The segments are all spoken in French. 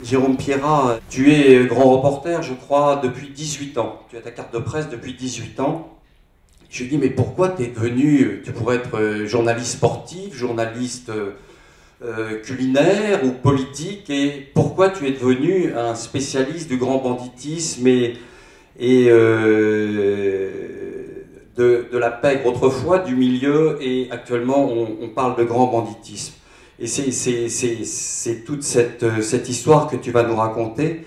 Jérôme Pierrat, tu es grand reporter, je crois, depuis 18 ans. Tu as ta carte de presse depuis 18 ans. Je lui dis, mais pourquoi tu es devenu, tu pourrais être journaliste sportif, journaliste culinaire ou politique, et pourquoi tu es devenu un spécialiste du grand banditisme et de la pègre autrefois, du milieu, et actuellement on parle de grand banditisme. Et c'est toute cette histoire que tu vas nous raconter.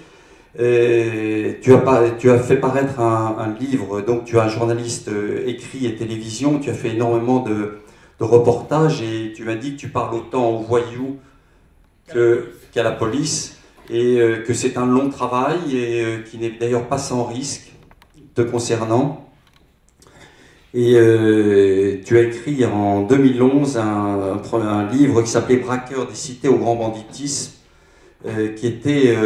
Tu as fait paraître un livre, donc tu es un journaliste écrit et télévision, tu as fait énormément de reportages et tu m'as dit que tu parles autant aux voyous qu'à la police et que c'est un long travail et qui n'est d'ailleurs pas sans risque te concernant. Et tu as écrit en 2011 un livre qui s'appelait Braqueur des cités au grand banditisme, qui était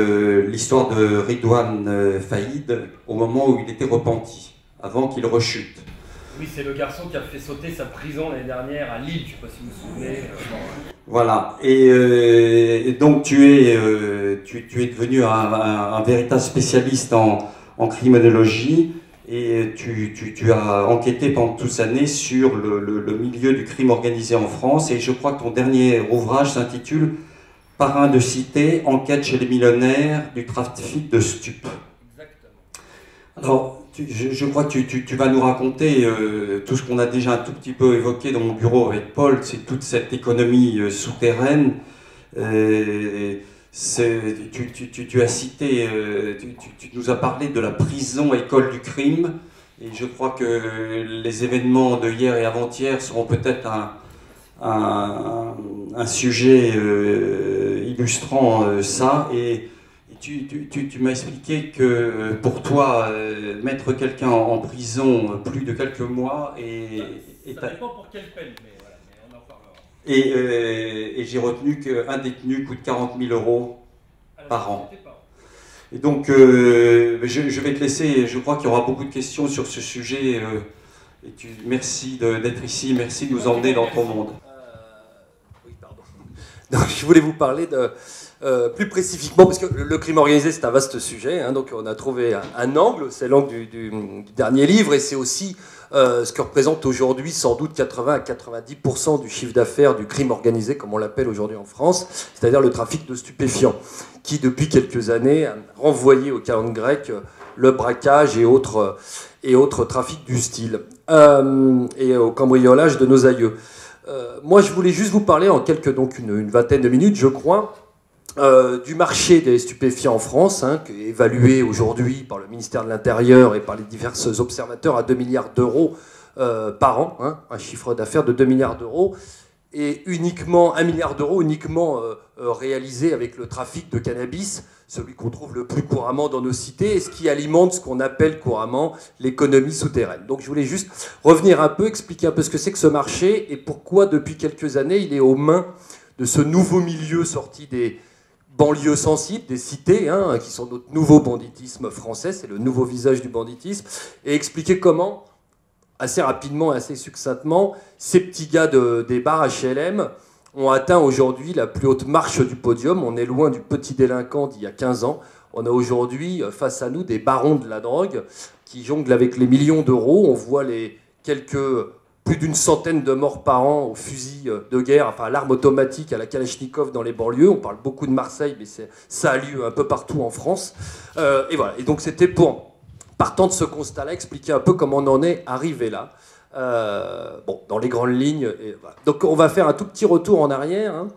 l'histoire de Ridwan Faïd au moment où il était repenti, avant qu'il rechute. Oui, c'est le garçon qui a fait sauter sa prison l'année dernière à Lille, je ne sais pas si vous vous souvenez. Voilà, et donc tu es devenu un véritable spécialiste en criminologie. Et tu as enquêté pendant toutes ces années sur le milieu du crime organisé en France. Et je crois que ton dernier ouvrage s'intitule Parrain de cité, enquête chez les millionnaires du trafic de stupes. Exactement. Alors, je crois que tu vas nous raconter tout ce qu'on a déjà un tout petit peu évoqué dans mon bureau avec Paul, c'est toute cette économie souterraine. Tu as cité, tu nous as parlé de la prison école du crime, et je crois que les événements de hier et avant-hier seront peut-être un sujet illustrant ça. Et tu m'as expliqué que pour toi, mettre quelqu'un en prison plus de quelques mois ça dépend pour quelle peine, mais voilà, mais on en parlera. Et j'ai retenu qu'un détenu coûte 40 000 € par an. Et donc, je vais te laisser, je crois qu'il y aura beaucoup de questions sur ce sujet. Merci d'être ici, merci de nous emmener dans ton monde. Oui, pardon. Donc, je voulais vous parler plus spécifiquement, parce que le crime organisé, c'est un vaste sujet, hein, donc on a trouvé un angle, c'est l'angle du dernier livre, et c'est aussi ce que représente aujourd'hui sans doute 80 à 90% du chiffre d'affaires du crime organisé, comme on l'appelle aujourd'hui en France, c'est-à-dire le trafic de stupéfiants, qui depuis quelques années a renvoyé au calendrier grec le braquage et autres trafics du style, et au cambriolage de nos aïeux. Moi, je voulais juste vous parler en une vingtaine de minutes, je crois, du marché des stupéfiants en France, hein, qui est évalué aujourd'hui par le ministère de l'Intérieur et par les divers observateurs à 2 milliards d'euros par an, hein, un chiffre d'affaires de 2 milliards d'euros, et uniquement 1 milliard d'euros uniquement réalisé avec le trafic de cannabis, celui qu'on trouve le plus couramment dans nos cités, et ce qui alimente ce qu'on appelle couramment l'économie souterraine. Donc je voulais juste revenir un peu, expliquer un peu ce que c'est que ce marché, et pourquoi depuis quelques années il est aux mains de ce nouveau milieu sorti des banlieues sensibles, des cités, hein, qui sont notre nouveau banditisme français, c'est le nouveau visage du banditisme, et expliquer comment, assez rapidement et assez succinctement, ces petits gars des bars HLM ont atteint aujourd'hui la plus haute marche du podium. On est loin du petit délinquant d'il y a 15 ans. On a aujourd'hui face à nous des barons de la drogue qui jonglent avec les millions d'euros. On voit les plus d'une centaine de morts par an au fusil de guerre, enfin à l'arme automatique, à la Kalachnikov dans les banlieues. On parle beaucoup de Marseille, mais ça a lieu un peu partout en France. Et voilà. Et donc c'était pour, partant de ce constat-là, expliquer un peu comment on en est arrivé là. Bon, dans les grandes lignes. Et voilà. Donc on va faire un tout petit retour en arrière. Hein.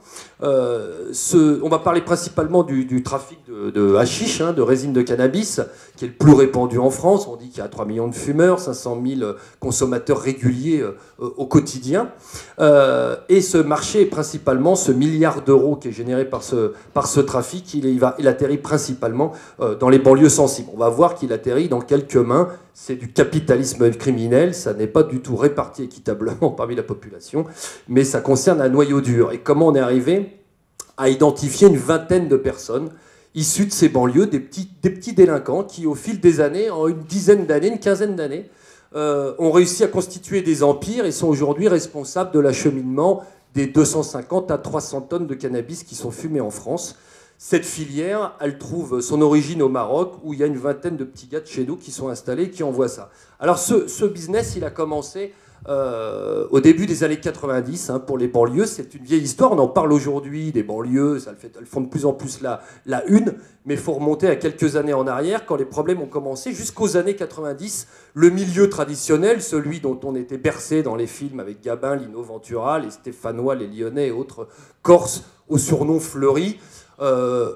On va parler principalement du trafic de hashish, hein, de résine de cannabis, qui est le plus répandu en France. On dit qu'il y a 3 millions de fumeurs, 500 000 consommateurs réguliers au quotidien. Et ce marché est principalement ce milliard d'euros qui est généré par ce trafic. Il atterrit principalement dans les banlieues sensibles. On va voir qu'il atterrit dans quelques mains. C'est du capitalisme criminel, ça n'est pas du tout réparti équitablement parmi la population, mais ça concerne un noyau dur. Et comment on est arrivé à identifier une vingtaine de personnes issues de ces banlieues, des petits délinquants qui, au fil des années, en une dizaine d'années, une quinzaine d'années, ont réussi à constituer des empires et sont aujourd'hui responsables de l'acheminement des 250 à 300 tonnes de cannabis qui sont fumées en France. Cette filière, elle trouve son origine au Maroc, où il y a une vingtaine de petits gars de chez nous qui sont installés et qui envoient ça. Alors ce business, il a commencé au début des années 90 pour les banlieues. C'est une vieille histoire, on en parle aujourd'hui, des banlieues, elles font de plus en plus la une, mais il faut remonter à quelques années en arrière, quand les problèmes ont commencé, jusqu'aux années 90, le milieu traditionnel, celui dont on était bercé dans les films avec Gabin, Lino Ventura, les Stéphanois, les Lyonnais et autres Corses au surnom fleuri,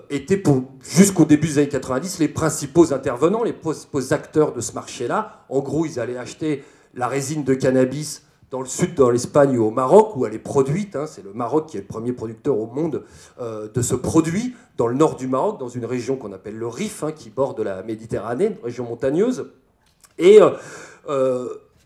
étaient jusqu'au début des années 90 les principaux intervenants, les principaux acteurs de ce marché-là. En gros, ils allaient acheter la résine de cannabis dans le sud, dans l'Espagne ou au Maroc, où elle est produite. C'est le Maroc qui est le premier producteur au monde de ce produit, dans le nord du Maroc, dans une région qu'on appelle le Rif, qui borde la Méditerranée, une région montagneuse. Et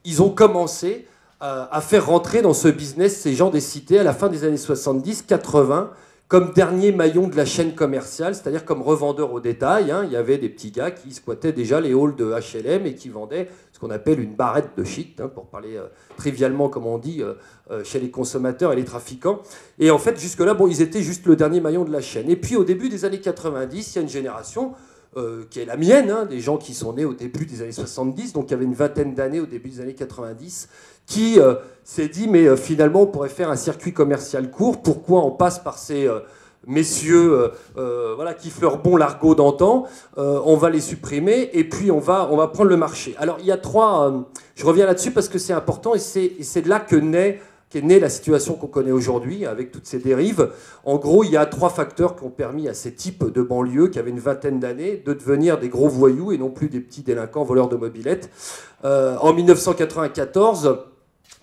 ils ont commencé à faire rentrer dans ce business ces gens des cités à la fin des années 70-80, comme dernier maillon de la chaîne commerciale, c'est-à-dire comme revendeur au détail. Il y avait des petits gars qui squattaient déjà les halls de HLM et qui vendaient ce qu'on appelle une barrette de shit, pour parler trivialement, comme on dit, chez les consommateurs et les trafiquants. Et en fait, jusque-là, ils étaient juste le dernier maillon de la chaîne. Et puis, au début des années 90, il y a une génération qui est la mienne, des gens qui sont nés au début des années 70, donc il y avait une vingtaine d'années au début des années 90, qui s'est dit, mais finalement, on pourrait faire un circuit commercial court. Pourquoi on passe par ces messieurs qui fleurent bon l'argot d'antan, on va les supprimer et puis on va prendre le marché. Alors, il y a trois... je reviens là-dessus parce que c'est important et c'est de là qu'est née la situation qu'on connaît aujourd'hui, avec toutes ces dérives. En gros, il y a trois facteurs qui ont permis à ces types de banlieues, qui avaient une vingtaine d'années, de devenir des gros voyous et non plus des petits délinquants voleurs de mobylettes. En 1994...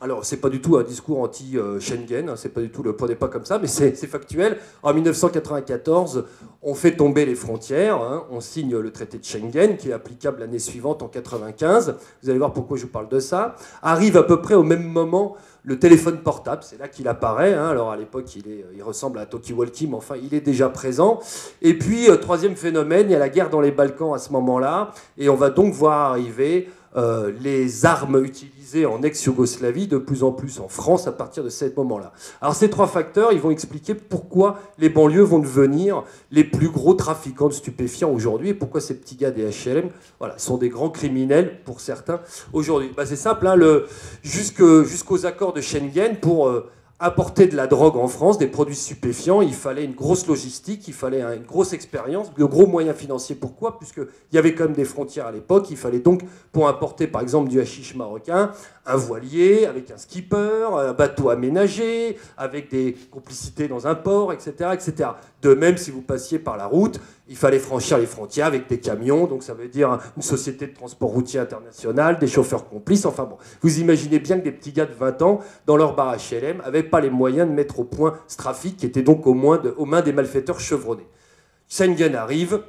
Alors, c'est pas du tout un discours anti-Schengen, c'est pas du tout, le prenez pas comme ça, mais c'est factuel. En 1994, on fait tomber les frontières, on signe le traité de Schengen, qui est applicable l'année suivante, en 1995. Vous allez voir pourquoi je vous parle de ça. Arrive à peu près au même moment le téléphone portable, c'est là qu'il apparaît. Alors, à l'époque, il ressemble à Talkie-Walkie, mais enfin, il est déjà présent. Et puis, troisième phénomène, il y a la guerre dans les Balkans à ce moment-là, et on va donc voir arriver les armes utilisées en ex-Yougoslavie, de plus en plus en France à partir de ce moment-là. Alors ces trois facteurs, ils vont expliquer pourquoi les banlieues vont devenir les plus gros trafiquants de stupéfiants aujourd'hui et pourquoi ces petits gars des HLM sont des grands criminels pour certains aujourd'hui. C'est simple, jusqu'aux accords de Schengen, pour apporter de la drogue en France, des produits stupéfiants, il fallait une grosse logistique, il fallait une grosse expérience, de gros moyens financiers. Pourquoi ? Puisqu'il y avait quand même des frontières à l'époque. Il fallait donc, pour importer par exemple du hashish marocain, un voilier avec un skipper, un bateau aménagé, avec des complicités dans un port, etc., etc. De même, si vous passiez par la route, il fallait franchir les frontières avec des camions, donc ça veut dire une société de transport routier international, des chauffeurs complices, enfin bon. Vous imaginez bien que des petits gars de 20 ans, dans leur bar HLM, n'avaient pas les moyens de mettre au point ce trafic qui était donc aux mains des malfaiteurs chevronnés. Schengen arrive,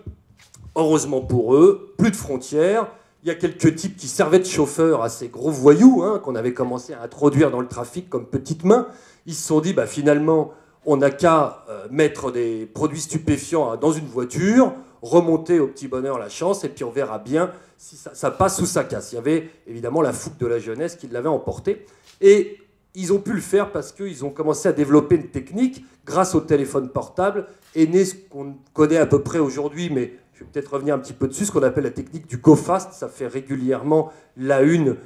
heureusement pour eux, plus de frontières. Il y a quelques types qui servaient de chauffeurs à ces gros voyous qu'on avait commencé à introduire dans le trafic comme petites mains. Ils se sont dit, finalement, on n'a qu'à mettre des produits stupéfiants dans une voiture, remonter au petit bonheur la chance, et puis on verra bien si ça passe ou ça casse. Il y avait évidemment la fougue de la jeunesse qui l'avait emporté. Et ils ont pu le faire parce qu'ils ont commencé à développer une technique grâce au téléphone portable, et né ce qu'on connaît à peu près aujourd'hui, mais je vais peut-être revenir un petit peu dessus, ce qu'on appelle la technique du go fast. Ça fait régulièrement la une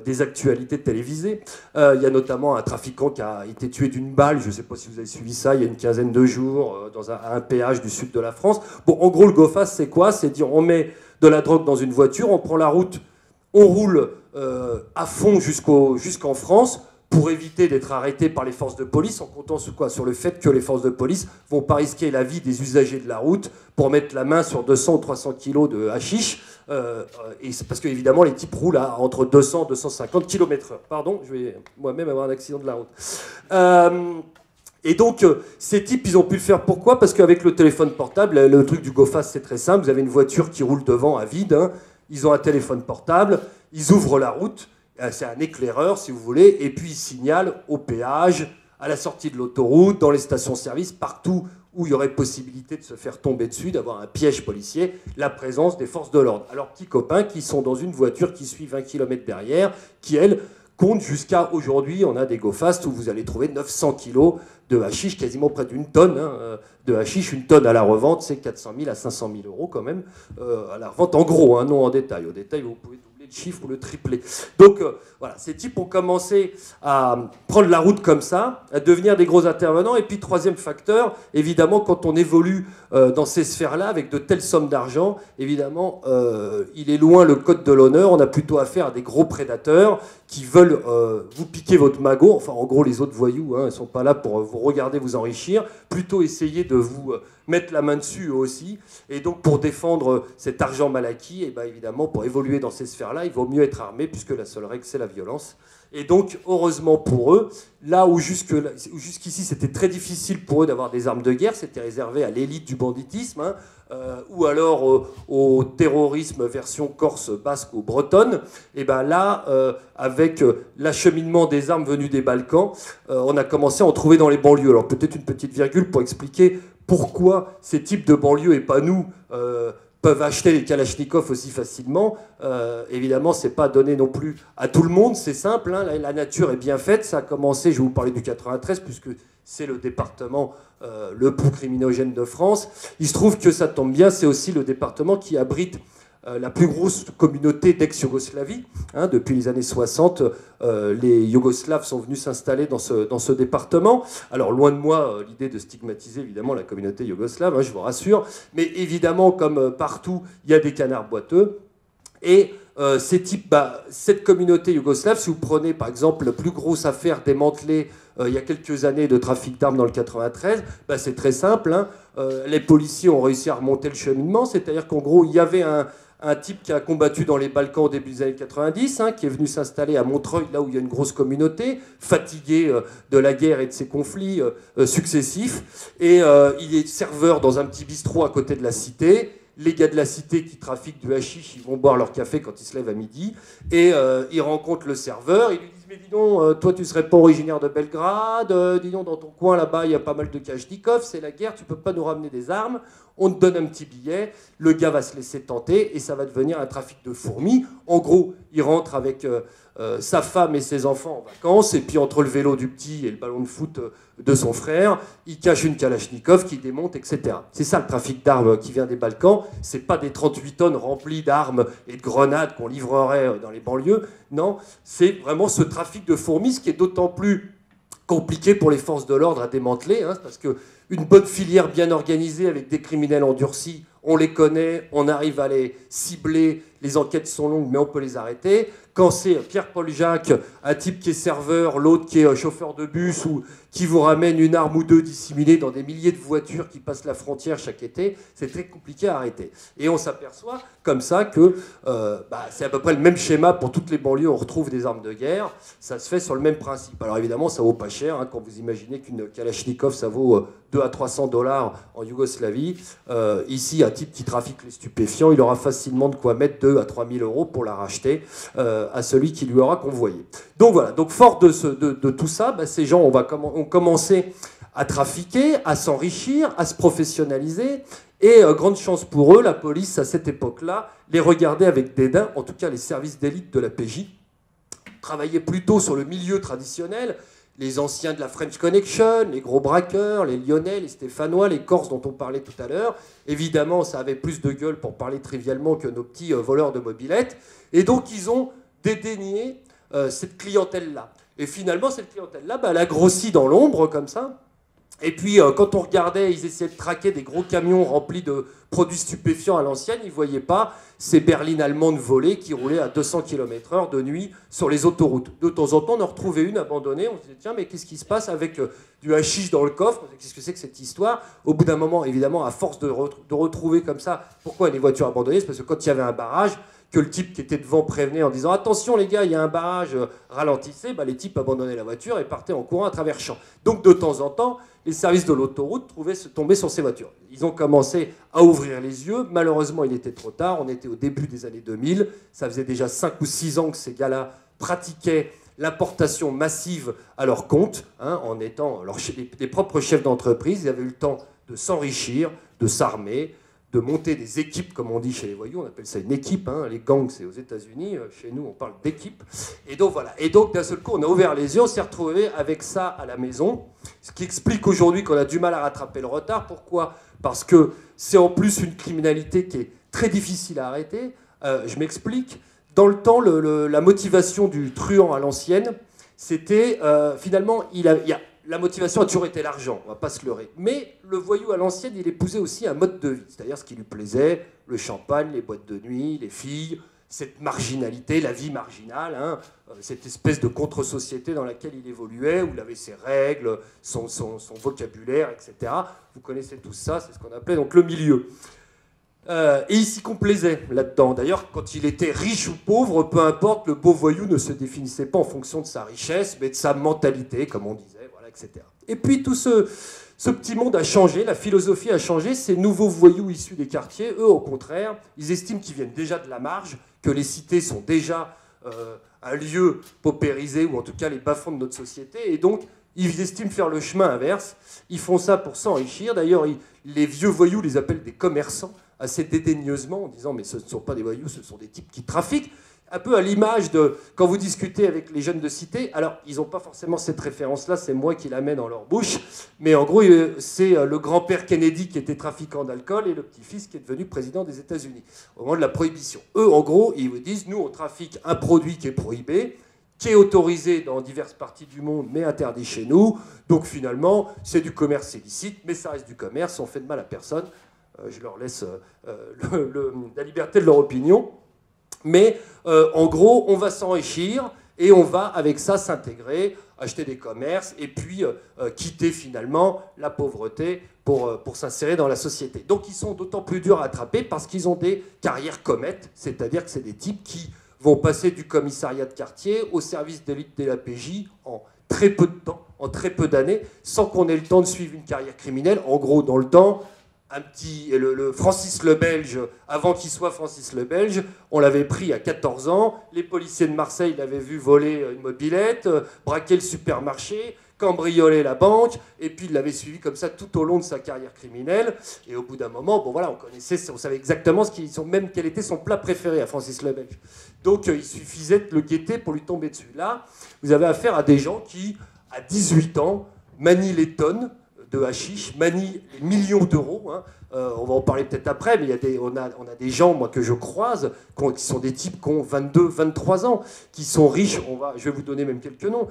des actualités télévisées. Il y a notamment un trafiquant qui a été tué d'une balle, je ne sais pas si vous avez suivi ça, il y a une quinzaine de jours, à un péage du sud de la France. Bon, en gros, le go fast, c'est quoi ? C'est dire, on met de la drogue dans une voiture, on prend la route, on roule à fond jusqu'en France, pour éviter d'être arrêté par les forces de police, en comptant sur le fait que les forces de police vont pas risquer la vie des usagers de la route pour mettre la main sur 200 ou 300 kilos de hashish, et c'est parce qu'évidemment les types roulent entre 200 et 250 km/h. Pardon, je vais moi-même avoir un accident de la route. Et donc, ces types, ils ont pu le faire. Pourquoi ? Parce qu'avec le téléphone portable, le truc du go-fast, c'est très simple. Vous avez une voiture qui roule devant à vide, ils ont un téléphone portable, ils ouvrent la route, c'est un éclaireur, si vous voulez, et puis ils signalent au péage, à la sortie de l'autoroute, dans les stations-service, partout où il y aurait possibilité de se faire tomber dessus, d'avoir un piège policier, la présence des forces de l'ordre. Alors, petits copains qui sont dans une voiture qui suit 20 km derrière, qui, elle, compte jusqu'à aujourd'hui. On a des go-fast où vous allez trouver 900 kilos de hashish, quasiment près d'une tonne de hashish. Une tonne à la revente, c'est 400 000 à 500 000 euros quand même, à la revente en gros, hein, non en détail. Au détail, vous pouvez doubler le chiffre ou le tripler. Donc voilà, ces types ont commencé à prendre la route comme ça, à devenir des gros intervenants. Et puis troisième facteur, évidemment, quand on évolue dans ces sphères-là, avec de telles sommes d'argent, évidemment, il est loin le code de l'honneur. On a plutôt affaire à des gros prédateurs qui veulent vous piquer votre magot. Enfin, en gros, les autres voyous, hein, ils ne sont pas là pour vous regarder vous enrichir, plutôt essayer de vous mettre la main dessus eux aussi. Et donc, pour défendre cet argent mal acquis, et bien évidemment, pour évoluer dans ces sphères-là, il vaut mieux être armé, puisque la seule règle, c'est la violence. Et donc, heureusement pour eux, là où jusqu'ici c'était très difficile pour eux d'avoir des armes de guerre, c'était réservé à l'élite du banditisme, hein, ou alors au terrorisme version corse, basque ou bretonne, et bien là, avec l'acheminement des armes venues des Balkans, on a commencé à en trouver dans les banlieues. Alors peut-être une petite virgule pour expliquer pourquoi ces types de banlieues, et pas nous, peuvent acheter les Kalachnikov aussi facilement. Évidemment, c'est pas donné non plus à tout le monde, c'est simple, hein, la nature est bien faite. Ça a commencé, je vais vous parler du 93, puisque c'est le département le plus criminogène de France. Il se trouve que ça tombe bien, c'est aussi le département qui abrite la plus grosse communauté d'ex-Yougoslavie. Hein, depuis les années 60, les Yougoslaves sont venus s'installer dans ce département. Alors, loin de moi l'idée de stigmatiser évidemment la communauté yougoslave, hein, je vous rassure, mais évidemment, comme partout, il y a des canards boiteux. Et cette communauté yougoslave, si vous prenez par exemple la plus grosse affaire démantelée il y a quelques années de trafic d'armes dans le 93, c'est très simple, hein. Les policiers ont réussi à remonter le cheminement, c'est-à-dire qu'en gros, il y avait un type qui a combattu dans les Balkans au début des années 90, hein, qui est venu s'installer à Montreuil, là où il y a une grosse communauté, fatigué de la guerre et de ses conflits successifs. Et il est serveur dans un petit bistrot à côté de la cité. Les gars de la cité qui trafiquent du hashish, ils vont boire leur café quand ils se lèvent à midi. Et ils rencontrent le serveur, ils lui disent « Mais dis donc, toi tu serais pas originaire de Belgrade, dis donc dans ton coin là-bas il y a pas mal de Kalachnikov, c'est la guerre, tu peux pas nous ramener des armes, on te donne un petit billet, le gars va se laisser tenter et ça va devenir un trafic de fourmis. » En gros, il rentre avec sa femme et ses enfants en vacances, et puis entre le vélo du petit et le ballon de foot de son frère, il cache une Kalachnikov qui démonte, etc. C'est ça le trafic d'armes qui vient des Balkans. C'est pas des 38 tonnes remplies d'armes et de grenades qu'on livrerait dans les banlieues. Non, c'est vraiment ce trafic de fourmis, ce qui est d'autant plus compliqué pour les forces de l'ordre à démanteler, hein, parce qu'une bonne filière bien organisée avec des criminels endurcis, on les connaît, on arrive à les cibler, les enquêtes sont longues, mais on peut les arrêter. Quand c'est Pierre-Paul Jacques, un type qui est serveur, l'autre qui est chauffeur de bus, ou qui vous ramène une arme ou deux dissimulée dans des milliers de voitures qui passent la frontière chaque été, c'est très compliqué à arrêter. Et on s'aperçoit comme ça que c'est à peu près le même schéma pour toutes les banlieues, on retrouve des armes de guerre, ça se fait sur le même principe. Alors évidemment, ça vaut pas cher, hein, quand vous imaginez qu'une Kalachnikov, ça vaut 2 à 300 $ en Yougoslavie. Ici, un type qui trafique les stupéfiants, il aura facilement de quoi mettre 2 à 3 000 € pour la racheter à celui qui lui aura convoyé. Donc voilà, donc fort de tout ça, ces gens ont commencé à trafiquer, à s'enrichir, à se professionnaliser, et grande chance pour eux, la police à cette époque-là les regardait avec dédain, en tout cas les services d'élite de la PJ, travaillaient plutôt sur le milieu traditionnel, les anciens de la French Connection, les gros braqueurs, les Lyonnais, les Stéphanois, les Corses dont on parlait tout à l'heure. Évidemment, ça avait plus de gueule, pour parler trivialement, que nos petits voleurs de mobylettes. Et donc, ils ont dédaigné cette clientèle-là. Et finalement, cette clientèle-là, elle a grossi dans l'ombre, comme ça. Et puis, quand on regardait, ils essayaient de traquer des gros camions remplis de produits stupéfiants à l'ancienne, ils ne voyaient pas ces berlines allemandes volées qui roulaient à 200 km/h de nuit sur les autoroutes. De temps en temps, on en retrouvait une abandonnée. On se disait, tiens, mais qu'est-ce qui se passe avec du hashish dans le coffre? Qu'est-ce que c'est que cette histoire? Au bout d'un moment, évidemment, à force de retrouver comme ça, pourquoi les voitures abandonnées? C'est parce que quand il y avait un barrage, que le type qui était devant prévenait en disant « Attention les gars, il y a un barrage, ralentissez », les types abandonnaient la voiture et partaient en courant à travers champs. Donc de temps en temps, les services de l'autoroute tombaient sur ces voitures. Ils ont commencé à ouvrir les yeux. Malheureusement, il était trop tard. On était au début des années 2000. Ça faisait déjà 5 ou 6 ans que ces gars-là pratiquaient l'importation massive à leur compte, hein, en étant les propres chefs d'entreprise. Ils avaient eu le temps de s'enrichir, de s'armer, de monter des équipes, comme on dit chez les voyous, on appelle ça une équipe, hein. Les gangs c'est aux États-Unis, chez nous on parle d'équipe. Et donc voilà, et donc d'un seul coup on a ouvert les yeux, on s'est retrouvé avec ça à la maison, ce qui explique aujourd'hui qu'on a du mal à rattraper le retard. Pourquoi ? Parce que c'est en plus une criminalité qui est très difficile à arrêter. Je m'explique. Dans le temps, la motivation du truand à l'ancienne, c'était finalement, la motivation a toujours été l'argent, on ne va pas se leurrer. Mais le voyou à l'ancienne, il épousait aussi un mode de vie, c'est-à-dire ce qui lui plaisait, le champagne, les boîtes de nuit, les filles, cette marginalité, la vie marginale, hein, cette espèce de contre-société dans laquelle il évoluait, où il avait ses règles, son vocabulaire, etc. Vous connaissez tout ça, c'est ce qu'on appelait donc le milieu. Et il s'y complaisait là-dedans. D'ailleurs, quand il était riche ou pauvre, peu importe, le beau voyou ne se définissait pas en fonction de sa richesse, mais de sa mentalité, comme on disait, voilà, etc. Et puis tout ce petit monde a changé, la philosophie a changé. Ces nouveaux voyous issus des quartiers, eux, au contraire, ils estiment qu'ils viennent déjà de la marge, que les cités sont déjà un lieu paupérisé, ou en tout cas les bas-fonds de notre société, et donc ils estiment faire le chemin inverse. Ils font ça pour s'enrichir. D'ailleurs, les vieux voyous les appellent des commerçants, assez dédaigneusement, en disant mais ce ne sont pas des voyous, ce sont des types qui trafiquent. Un peu à l'image de quand vous discutez avec les jeunes de cité, alors ils n'ont pas forcément cette référence-là, c'est moi qui la mets dans leur bouche, mais en gros c'est le grand-père Kennedy qui était trafiquant d'alcool et le petit-fils qui est devenu président des États-Unis au moment de la prohibition. Eux, en gros, ils vous disent, nous on trafique un produit qui est prohibé, qui est autorisé dans diverses parties du monde, mais interdit chez nous, donc finalement c'est du commerce illicite, mais ça reste du commerce, on fait de mal à personne. Je leur laisse la liberté de leur opinion. Mais en gros, on va s'enrichir et on va avec ça s'intégrer, acheter des commerces et puis quitter finalement la pauvreté pour s'insérer dans la société. Donc ils sont d'autant plus durs à attraper parce qu'ils ont des carrières comètes, c'est-à-dire que c'est des types qui vont passer du commissariat de quartier au service d'élite de la PJ en très peu de temps, en très peu d'années, sans qu'on ait le temps de suivre une carrière criminelle. En gros, dans le temps, le Francis le Belge, avant qu'il soit Francis le Belge, on l'avait pris à 14 ans, les policiers de Marseille l'avaient vu voler une mobilette, braquer le supermarché, cambrioler la banque, et puis il l'avait suivi comme ça tout au long de sa carrière criminelle, et au bout d'un moment, bon voilà, on savait exactement même quel était son plat préféré à Francis le Belge. Donc il suffisait de le guetter pour lui tomber dessus. Là, vous avez affaire à des gens qui, à 18 ans, manient les tonnes de hashish, manie les millions d'euros. Hein. On va en parler peut-être après, mais on a des gens, moi, que je croise, qui sont des types qui ont 22, 23 ans, qui sont riches, je vais vous donner même quelques noms,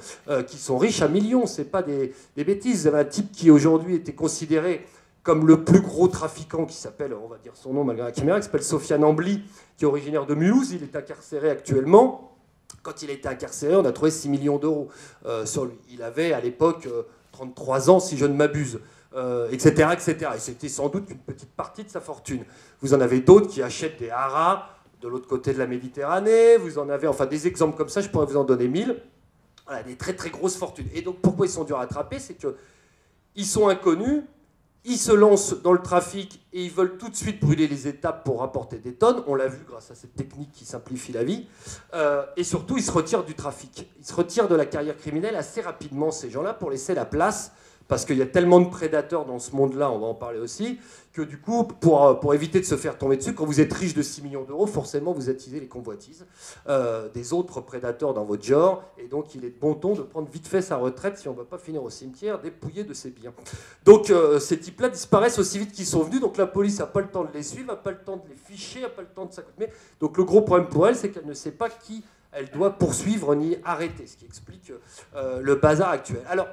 qui sont riches à millions, c'est pas des bêtises. Vous avez un type qui aujourd'hui était considéré comme le plus gros trafiquant, qui s'appelle, on va dire son nom malgré la caméra, qui s'appelle Sofiane Ambli, qui est originaire de Mulhouse, il est incarcéré actuellement. Quand il a été incarcéré, on a trouvé 6 millions d'euros sur lui. Il avait à l'époque 33 ans, si je ne m'abuse, etc., etc. Et c'était sans doute une petite partie de sa fortune. Vous en avez d'autres qui achètent des haras de l'autre côté de la Méditerranée. Vous en avez, enfin, des exemples comme ça, je pourrais vous en donner 1000. Voilà, des très très grosses fortunes. Et donc, pourquoi ils sont durs à attraper ? C'est qu'ils sont inconnus, ils se lancent dans le trafic et ils veulent tout de suite brûler les étapes pour rapporter des tonnes. On l'a vu grâce à cette technique qui simplifie la vie. Et surtout, ils se retirent du trafic. Ils se retirent de la carrière criminelle assez rapidement, ces gens-là, pour laisser la place, parce qu'il y a tellement de prédateurs dans ce monde-là, on va en parler aussi, que du coup, pour éviter de se faire tomber dessus, quand vous êtes riche de 6 millions d'euros, forcément, vous attisez les convoitises des autres prédateurs dans votre genre, et donc il est de bon ton de prendre vite fait sa retraite si on ne va pas finir au cimetière dépouillé de ses biens. Donc ces types-là disparaissent aussi vite qu'ils sont venus, donc la police n'a pas le temps de les suivre, n'a pas le temps de les ficher, n'a pas le temps de s'accoutumer. Donc le gros problème pour elle, c'est qu'elle ne sait pas qui elle doit poursuivre ni arrêter, ce qui explique le bazar actuel. Alors,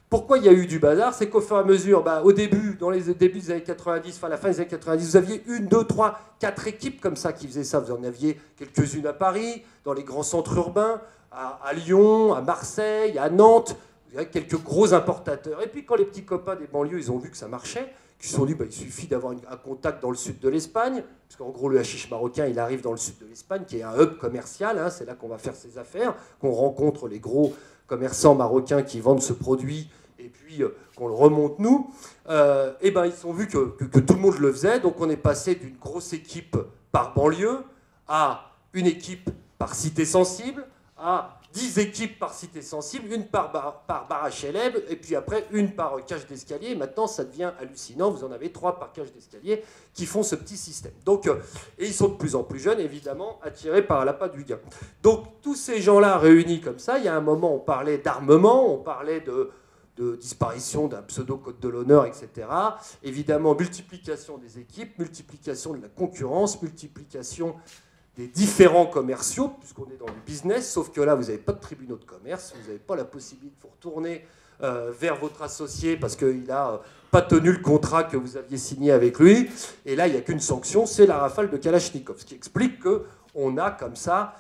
pourquoi il y a eu du bazar ? C'est qu'au fur et à mesure, au début, dans les débuts des années 90, enfin la fin des années 90, vous aviez 1, 2, 3, 4 équipes comme ça qui faisaient ça. Vous en aviez quelques-unes à Paris, dans les grands centres urbains, à Lyon, à Marseille, à Nantes. Vous avez quelques gros importateurs. Et puis quand les petits copains des banlieues, ils ont vu que ça marchait, ils se sont dit, il suffit d'avoir un contact dans le sud de l'Espagne, parce qu'en gros, le hashish marocain, il arrive dans le sud de l'Espagne, qui est un hub commercial, hein, c'est là qu'on va faire ses affaires, qu'on rencontre les gros commerçants marocains qui vendent ce produit, et puis qu'on le remonte nous, ils ont vu que tout le monde le faisait, donc on est passé d'une grosse équipe par banlieue à une équipe par cité sensible, à 10 équipes par cité sensible, une par bar HLM, et puis après une par cage d'escalier. Et maintenant, ça devient hallucinant. Vous en avez 3 par cage d'escalier qui font ce petit système. Donc, et ils sont de plus en plus jeunes, évidemment, attirés par l'appât du gain. Donc, tous ces gens-là réunis comme ça, il y a un moment, on parlait d'armement, on parlait de disparition d'un pseudo-code de l'honneur, etc. Évidemment, multiplication des équipes, multiplication de la concurrence, multiplication des différents commerciaux, puisqu'on est dans le business, sauf que là, vous n'avez pas de tribunaux de commerce, vous n'avez pas la possibilité de vous retourner vers votre associé parce qu'il n'a pas tenu le contrat que vous aviez signé avec lui. Et là, il n'y a qu'une sanction, c'est la rafale de Kalachnikov, ce qui explique qu'on a comme ça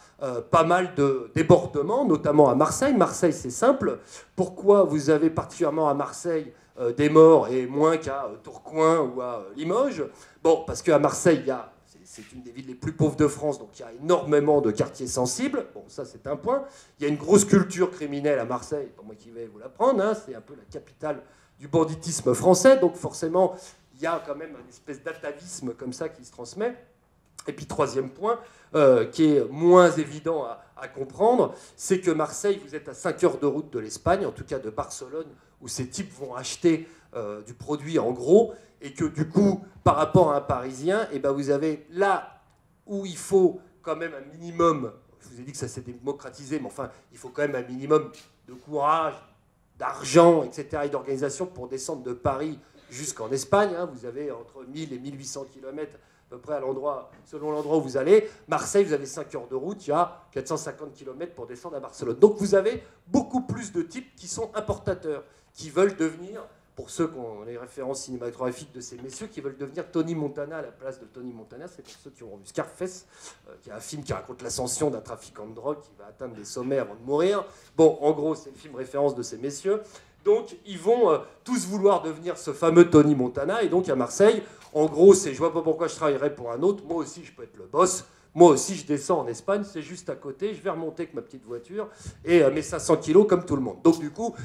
pas mal de débordements, notamment à Marseille. Marseille, c'est simple. Pourquoi vous avez particulièrement à Marseille des morts et moins qu'à Tourcoing ou à Limoges? Bon, parce qu'à Marseille, il y a... C'est une des villes les plus pauvres de France, donc il y a énormément de quartiers sensibles. Bon, ça, c'est un point. Il y a une grosse culture criminelle à Marseille, pas moi qui vais vous l'apprendre, hein, c'est un peu la capitale du banditisme français, donc forcément, il y a quand même une espèce d'atavisme comme ça qui se transmet. Et puis, troisième point, qui est moins évident à comprendre, c'est que Marseille, vous êtes à 5 heures de route de l'Espagne, en tout cas de Barcelone, où ces types vont acheter du produit en gros, et que du coup, par rapport à un Parisien, eh ben vous avez là où il faut quand même un minimum, je vous ai dit que ça s'est démocratisé, mais enfin, il faut quand même un minimum de courage, d'argent, etc., et d'organisation pour descendre de Paris jusqu'en Espagne. Hein. Vous avez entre 1000 et 1800 km à peu près à l'endroit, selon l'endroit où vous allez. Marseille, vous avez 5 heures de route, il y a 450 km pour descendre à Barcelone. Donc vous avez beaucoup plus de types qui sont importateurs, qui veulent devenir... Pour ceux qui ont les références cinématographiques de ces messieurs, qui veulent devenir Tony Montana à la place de Tony Montana, c'est pour ceux qui ont vu Scarface, qui est un film qui raconte l'ascension d'un trafiquant de drogue qui va atteindre des sommets avant de mourir. Bon, en gros, c'est le film référence de ces messieurs. Donc, ils vont tous vouloir devenir ce fameux Tony Montana. Et donc, à Marseille, en gros, c'est « je vois pas pourquoi je travaillerais pour un autre, moi aussi, je peux être le boss ». Moi aussi, je descends en Espagne, c'est juste à côté, je vais remonter avec ma petite voiture et mes 500 kilos comme tout le monde. Donc, du coup...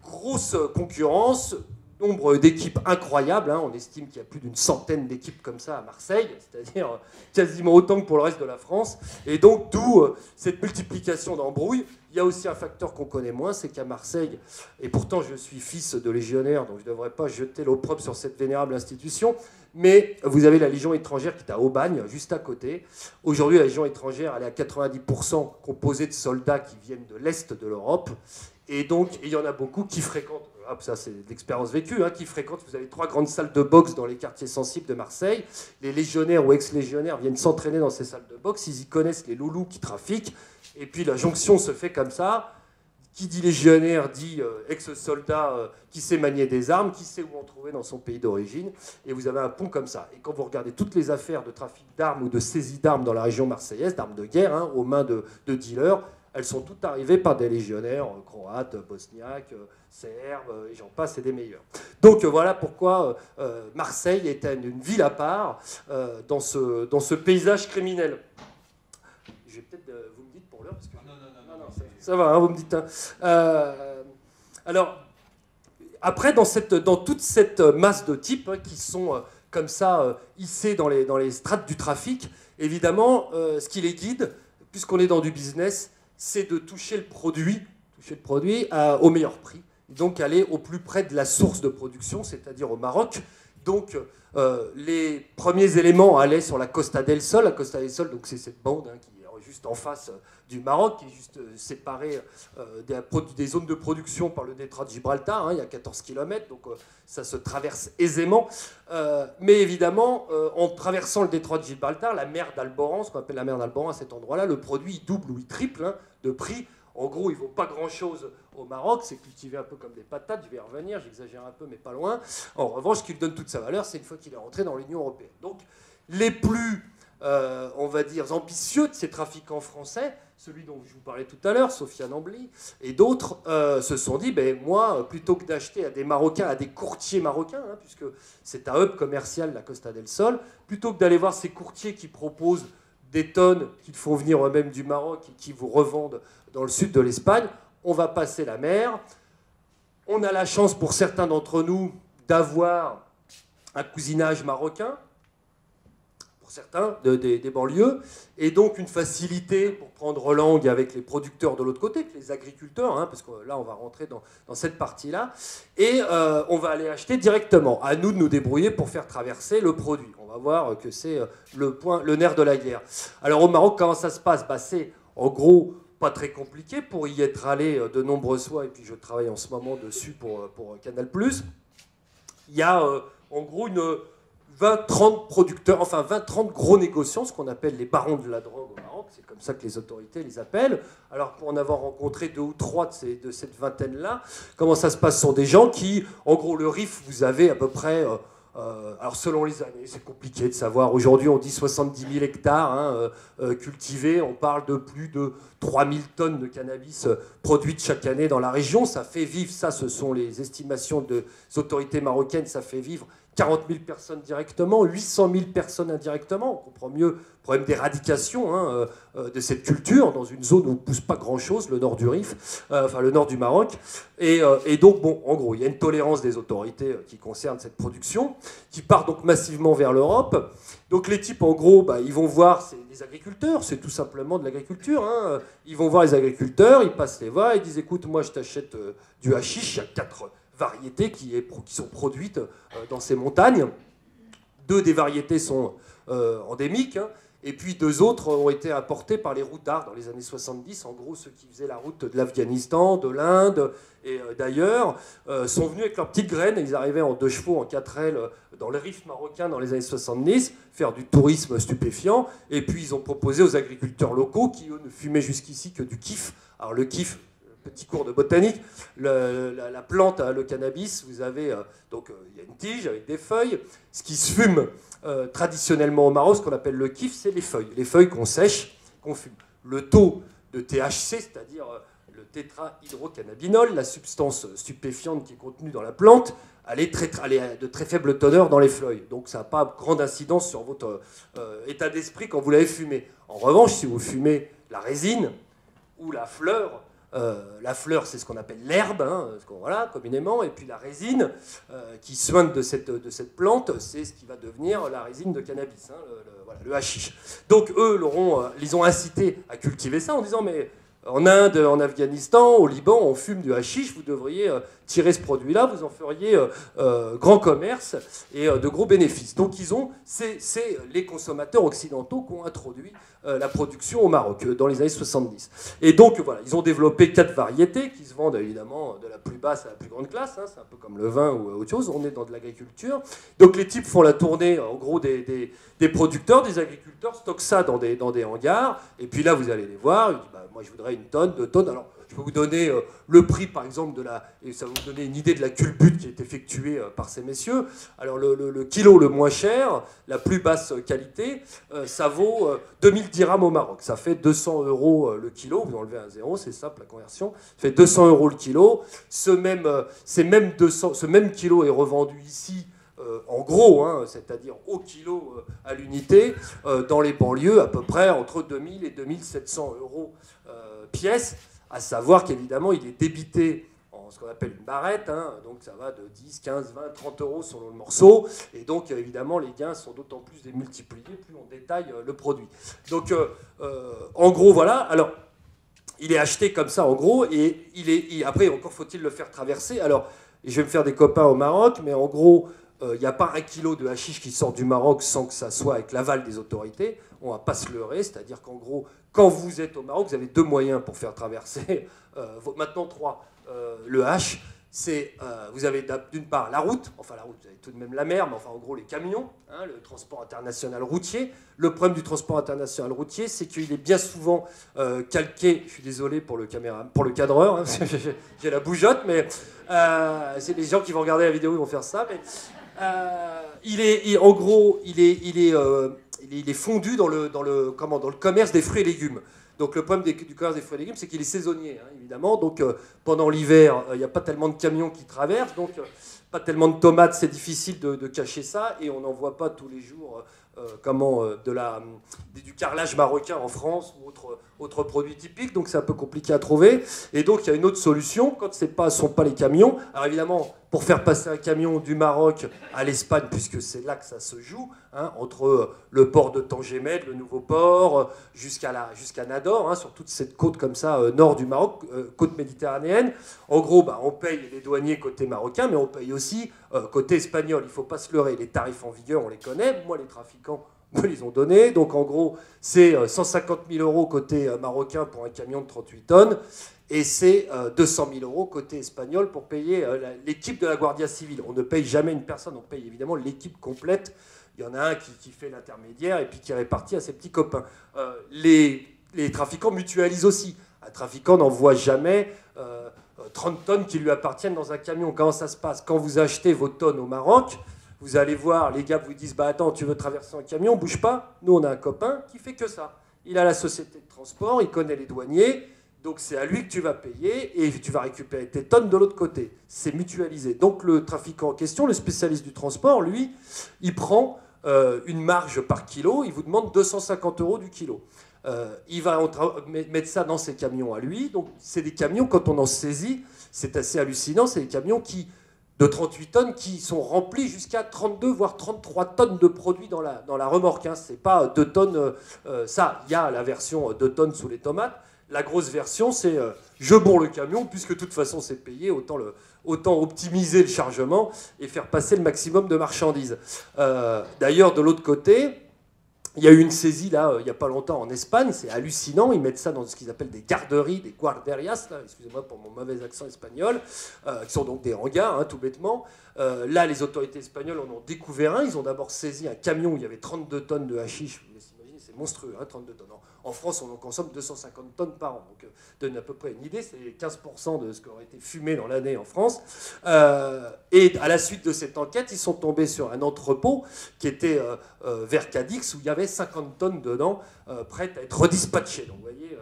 Grosse concurrence, nombre d'équipes incroyables, hein, on estime qu'il y a plus d'une centaine d'équipes comme ça à Marseille, c'est-à-dire quasiment autant que pour le reste de la France, et donc d'où cette multiplication d'embrouilles. Il y a aussi un facteur qu'on connaît moins, c'est qu'à Marseille, et pourtant je suis fils de légionnaire, donc je ne devrais pas jeter l'opprobre sur cette vénérable institution, mais vous avez la Légion étrangère qui est à Aubagne, juste à côté. Aujourd'hui, la Légion étrangère, elle est à 90% composée de soldats qui viennent de l'Est de l'Europe. Et donc, il y en a beaucoup qui fréquentent, ça c'est de l'expérience vécue, hein, qui fréquentent, vous avez 3 grandes salles de boxe dans les quartiers sensibles de Marseille. Les légionnaires ou ex-légionnaires viennent s'entraîner dans ces salles de boxe, ils y connaissent les loulous qui trafiquent, et puis la jonction se fait comme ça. Qui dit légionnaire dit ex-soldat qui sait manier des armes, qui sait où en trouver dans son pays d'origine, et vous avez un pont comme ça. Et quand vous regardez toutes les affaires de trafic d'armes ou de saisie d'armes dans la région marseillaise, d'armes de guerre, hein, aux mains de dealers, elles sont toutes arrivées par des légionnaires croates, bosniaques, serbes, et j'en passe, et des meilleurs. Donc voilà pourquoi Marseille est une ville à part dans ce paysage criminel. Je vais peut-être... vous me dites pour l'heure, parce que... Non, ça va, hein, vous me dites. Hein. Alors, après, dans toute cette masse de types hein, qui sont comme ça hissés dans les strates du trafic, évidemment, ce qui les guide, puisqu'on est dans du business, c'est de toucher le produit au meilleur prix. Donc aller au plus près de la source de production, c'est-à-dire au Maroc. Donc les premiers éléments allaient sur la Costa del Sol. La Costa del Sol, donc c'est cette bande hein, qui est juste en face du Maroc, qui est juste séparée des zones de production par le détroit de Gibraltar. Hein, il y a 14 km, donc ça se traverse aisément. Mais évidemment, en traversant le détroit de Gibraltar, la mer d'Alboran, ce qu'on appelle la mer d'Alboran à cet endroit-là, le produit il double ou il triple hein, de prix. En gros, il ne vaut pas grand-chose au Maroc, c'est cultivé un peu comme des patates, je vais y revenir, j'exagère un peu, mais pas loin. En revanche, ce qui lui donne toute sa valeur, c'est une fois qu'il est rentré dans l'Union européenne. Donc, les plus, on va dire, ambitieux de ces trafiquants français, celui dont je vous parlais tout à l'heure, Sofiane Ambly, et d'autres, se sont dit, ben, moi, plutôt que d'acheter à des Marocains, à des courtiers marocains, hein, puisque c'est un hub commercial, la Costa del Sol, plutôt que d'aller voir ces courtiers qui proposent des tonnes qu'ils font venir eux-mêmes du Maroc et qui vous revendent dans le sud de l'Espagne, on va passer la mer. On a la chance pour certains d'entre nous d'avoir un cousinage marocain. Pour certains, des banlieues, et donc une facilité pour prendre langue avec les producteurs de l'autre côté, que les agriculteurs, hein, parce que là on va rentrer dans cette partie-là, et on va aller acheter directement. À nous de nous débrouiller pour faire traverser le produit. On va voir que c'est le nerf de la guerre. Alors au Maroc, comment ça se passe? C'est en gros pas très compliqué pour y être allé de nombreuses fois, et puis je travaille en ce moment dessus pour Canal+. Il y a en gros une 20-30 producteurs, enfin 20-30 gros négociants, ce qu'on appelle les barons de la drogue au Maroc, c'est comme ça que les autorités les appellent. Alors pour en avoir rencontré 2 ou 3 de cette vingtaine-là, comment ça se passe? Ce sont des gens qui, en gros le RIF, vous avez à peu près... alors selon les années, c'est compliqué de savoir. Aujourd'hui, on dit 70 000 hectares cultivés. On parle de plus de 3 000 tonnes de cannabis produites chaque année dans la région. Ça fait vivre, ça ce sont les estimations des autorités marocaines, ça fait vivre 40 000 personnes directement, 800 000 personnes indirectement. On comprend mieux le problème d'éradication de cette culture dans une zone où ne pousse pas grand-chose, le nord du Rif, enfin le nord du Maroc. Et donc, bon, en gros, il y a une tolérance des autorités qui concerne cette production, qui part donc massivement vers l'Europe. Donc les types, en gros, ils vont voir, c'est des agriculteurs, c'est tout simplement de l'agriculture. Ils vont voir les agriculteurs, ils passent les voir, ils disent, écoute, moi je t'achète du hashish, il y a 4 variétés qui sont produites dans ces montagnes. 2 des variétés sont endémiques, et puis 2 autres ont été apportées par les routards dans les années 70. En gros, ceux qui faisaient la route de l'Afghanistan, de l'Inde et d'ailleurs, sont venus avec leurs petites graines. Ils arrivaient en 2 chevaux, en 4 ailes, dans le Rif marocain dans les années 70, faire du tourisme stupéfiant. Et puis ils ont proposé aux agriculteurs locaux, qui eux ne fumaient jusqu'ici que du kiff. Alors le kiff, petit cours de botanique, la plante, le cannabis, vous avez, donc il y a une tige avec des feuilles. Ce qui se fume traditionnellement au Maroc, ce qu'on appelle le kiff, c'est les feuilles qu'on sèche, qu'on fume. Le taux de THC, c'est-à-dire le tétrahydrocannabinol, la substance stupéfiante qui est contenue dans la plante, elle est de très faible teneur dans les feuilles. Donc ça n'a pas grande incidence sur votre état d'esprit quand vous l'avez fumé. En revanche, si vous fumez la résine ou la fleur, c'est ce qu'on appelle l'herbe, voilà, communément, et puis la résine qui soigne de cette plante, c'est ce qui va devenir la résine de cannabis, voilà, le hashish. Donc eux les ont incités à cultiver ça en disant, mais en Inde, en Afghanistan, au Liban, on fume du hashish, vous devriez tirer ce produit-là, vous en feriez grand commerce et de gros bénéfices. Donc c'est les consommateurs occidentaux qui ont introduit la production au Maroc dans les années 70. Et donc voilà, ils ont développé 4 variétés qui se vendent évidemment de la plus basse à la plus grande classe, c'est un peu comme le vin ou autre chose, on est dans de l'agriculture. Donc les types font la tournée en gros des producteurs, des agriculteurs, stockent ça dans des hangars, et puis là vous allez les voir, ils disent, moi je voudrais 1 tonne, 2 tonnes. Alors je peux vous donner le prix par exemple et ça va vous donner une idée de la culbute qui est effectuée par ces messieurs. Alors le kilo le moins cher, la plus basse qualité, ça vaut 2000 dirhams au Maroc. Ça fait 200 € le kilo, vous enlevez un 0, c'est simple la conversion. Ça fait 200 € le kilo. Ce même kilo est revendu ici en gros, c'est-à-dire au kilo à l'unité, dans les banlieues, à peu près entre 2000 et 2700 € pièce, à savoir qu'évidemment, il est débité en ce qu'on appelle une barrette, donc ça va de 10, 15, 20, 30 € selon le morceau, et donc évidemment, les gains sont d'autant plus démultipliés, plus on détaille le produit. Donc, en gros, voilà. Alors, il est acheté comme ça, en gros, et après, encore faut-il le faire traverser. Alors, je vais me faire des copains au Maroc, mais en gros, il n'y a pas 1 kilo de hashish qui sort du Maroc sans que ça soit avec l'aval des autorités. On ne va pas se leurrer, c'est-à-dire qu'en gros, quand vous êtes au Maroc, vous avez 2 moyens pour faire traverser, maintenant 3. Le H, vous avez d'une part la route, vous avez tout de même la mer, mais enfin en gros les camions, le transport international routier. Le problème du transport international routier, c'est qu'il est bien souvent calqué, je suis désolé pour le cadreur, parce que j'ai la bougeotte, mais c'est les gens qui vont regarder la vidéo, ils vont faire ça, mais il est fondu dans le commerce des fruits et légumes. Donc le problème du commerce des fruits et légumes, c'est qu'il est saisonnier, évidemment. Donc pendant l'hiver, il n'y a pas tellement de camions qui traversent, donc pas tellement de tomates, c'est difficile de cacher ça, et on n'en voit pas tous les jours du carrelage marocain en France ou autre produit typique, donc c'est un peu compliqué à trouver. Et donc il y a une autre solution, quand ce ne sont pas les camions. Alors évidemment, pour faire passer un camion du Maroc à l'Espagne, puisque c'est là que ça se joue, hein, entre le port de Tangemed, le nouveau port, jusqu'à Nador, hein, sur toute cette côte comme ça, nord du Maroc, côte méditerranéenne. En gros, on paye les douaniers côté marocain, mais on paye aussi côté espagnol. Il ne faut pas se leurrer, les tarifs en vigueur, on les connaît. Moi, les trafiquants me les ont donnés. Donc en gros, c'est 150 000 € côté marocain pour un camion de 38 tonnes. Et c'est 200 000 € côté espagnol pour payer l'équipe de la Guardia Civile. On ne paye jamais une personne, on paye évidemment l'équipe complète. Il y en a un qui fait l'intermédiaire et puis qui est réparti à ses petits copains. Les trafiquants mutualisent aussi. Un trafiquant n'envoie jamais 30 tonnes qui lui appartiennent dans un camion. Comment ça se passe? Quand vous achetez vos tonnes au Maroc, vous allez voir, les gars vous disent, attends, tu veux traverser un camion, bouge pas. Nous, on a un copain qui fait que ça. Il a la société de transport, il connaît les douaniers. Donc c'est à lui que tu vas payer et tu vas récupérer tes tonnes de l'autre côté. C'est mutualisé. Donc le trafiquant en question, le spécialiste du transport, lui, il prend une marge par kilo, il vous demande 250 € du kilo. Il va mettre ça dans ses camions à lui. Donc c'est des camions, quand on en saisit, c'est assez hallucinant, c'est des camions de 38 tonnes qui sont remplis jusqu'à 32 voire 33 tonnes de produits dans la remorque. Hein. C'est pas 2 tonnes, ça, il y a la version 2 tonnes sous les tomates. La grosse version, c'est je bourre le camion, puisque de toute façon c'est payé, autant optimiser le chargement et faire passer le maximum de marchandises. D'ailleurs, de l'autre côté, il y a eu une saisie là, il n'y a pas longtemps en Espagne, c'est hallucinant, ils mettent ça dans ce qu'ils appellent des garderies, des guarderías, excusez-moi pour mon mauvais accent espagnol, qui sont donc des hangars, hein, tout bêtement. Là, les autorités espagnoles en ont découvert un, ils ont d'abord saisi un camion où il y avait 32 tonnes de hashish, vous laissez imaginer, c'est monstrueux, hein, 32 tonnes. En France, on en consomme 250 tonnes par an. Donc, donne à peu près une idée, c'est 15% de ce qui aurait été fumé dans l'année en France. Et à la suite de cette enquête, ils sont tombés sur un entrepôt qui était vers Cadix, où il y avait 50 tonnes dedans, prêtes à être redispatchées. Donc, vous voyez,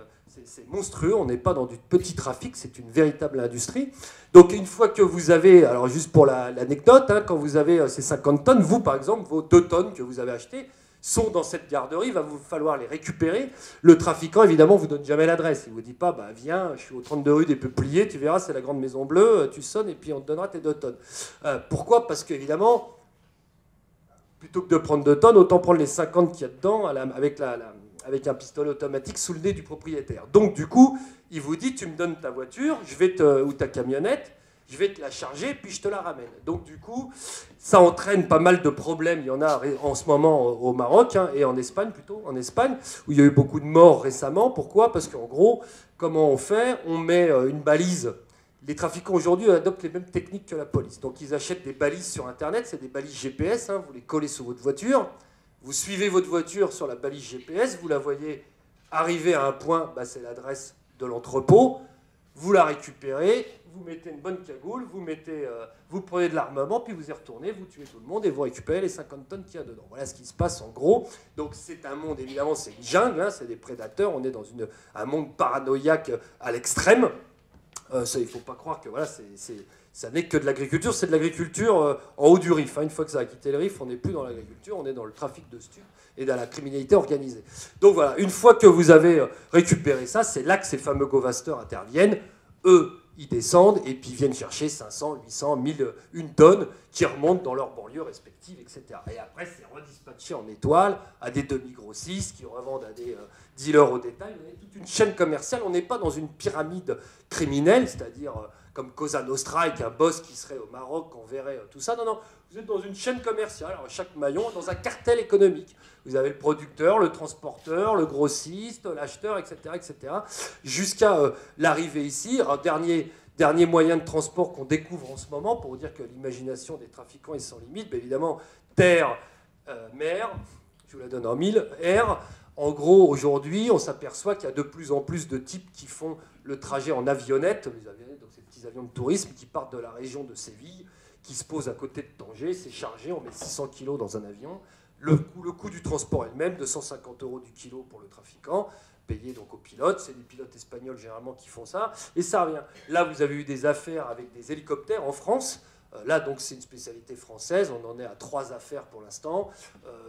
c'est monstrueux, on n'est pas dans du petit trafic, c'est une véritable industrie. Donc, une fois que vous avez, alors juste pour l'anecdote, hein, quand vous avez ces 50 tonnes, vous, par exemple, vos 2 tonnes que vous avez achetées, sont dans cette garderie, il va vous falloir les récupérer. Le trafiquant, évidemment, ne vous donne jamais l'adresse. Il ne vous dit pas, viens, je suis au 32 rue des Peupliers, tu verras, c'est la grande maison bleue, tu sonnes et puis on te donnera tes 2 tonnes. Pourquoi? Parce qu'évidemment, plutôt que de prendre 2 tonnes, autant prendre les 50 qu'il y a dedans avec un pistolet automatique sous le nez du propriétaire. Donc, du coup, il vous dit, tu me donnes ta voiture, ou ta camionnette, je vais te la charger, puis je te la ramène. Donc du coup, ça entraîne pas mal de problèmes. Il y en a en ce moment au Maroc, hein, et en Espagne plutôt, où il y a eu beaucoup de morts récemment. Pourquoi? Parce qu'en gros, comment on fait? On met une balise. Les trafiquants aujourd'hui adoptent les mêmes techniques que la police. Donc ils achètent des balises sur Internet, c'est des balises GPS, hein, vous les collez sur votre voiture, vous suivez votre voiture sur la balise GPS, vous la voyez arriver à un point, c'est l'adresse de l'entrepôt, vous la récupérez, vous mettez une bonne cagoule, vous prenez de l'armement, puis vous y retournez, vous tuez tout le monde et vous récupérez les 50 tonnes qu'il y a dedans. Voilà ce qui se passe en gros. Donc c'est un monde, évidemment, c'est une jungle, hein, c'est des prédateurs, on est dans un monde paranoïaque à l'extrême. Ça, il ne faut pas croire que voilà, ça n'est que de l'agriculture, c'est de l'agriculture en haut du Rif. Hein. Une fois que ça a quitté le Rif, on n'est plus dans l'agriculture, on est dans le trafic de stupes et dans la criminalité organisée. Donc voilà, une fois que vous avez récupéré ça, c'est là que ces fameux go-vasters interviennent. Eux, ils descendent et puis viennent chercher 500, 800, 1000, une tonne qui remontent dans leurs banlieues respectives, etc. Et après, c'est redispatché en étoile à des demi-grossistes qui revendent à des dealers au détail. On est toute une chaîne commerciale. On n'est pas dans une pyramide criminelle, c'est-à-dire comme Cosa Nostra avec un boss qui serait au Maroc, on verrait tout ça. Non, non, vous êtes dans une chaîne commerciale. Alors, chaque maillon est dans un cartel économique. Vous avez le producteur, le transporteur, le grossiste, l'acheteur, etc., etc., jusqu'à l'arrivée ici. Alors, dernier moyen de transport qu'on découvre en ce moment, pour vous dire que l'imagination des trafiquants est sans limite, évidemment, terre, mer, je vous la donne en 1000, air. En gros, aujourd'hui, on s'aperçoit qu'il y a de plus en plus de types qui font le trajet en avionnette, les avionnettes, donc ces petits avions de tourisme qui partent de la région de Séville, qui se posent à côté de Tanger, c'est chargé, on met 600 kilos dans un avion. Le coût du transport est le même, 250 € du kilo pour le trafiquant, payé donc aux pilotes. C'est des pilotes espagnols généralement qui font ça. Et ça revient. Là, vous avez eu des affaires avec des hélicoptères en France. Là, donc, c'est une spécialité française. On en est à 3 affaires pour l'instant.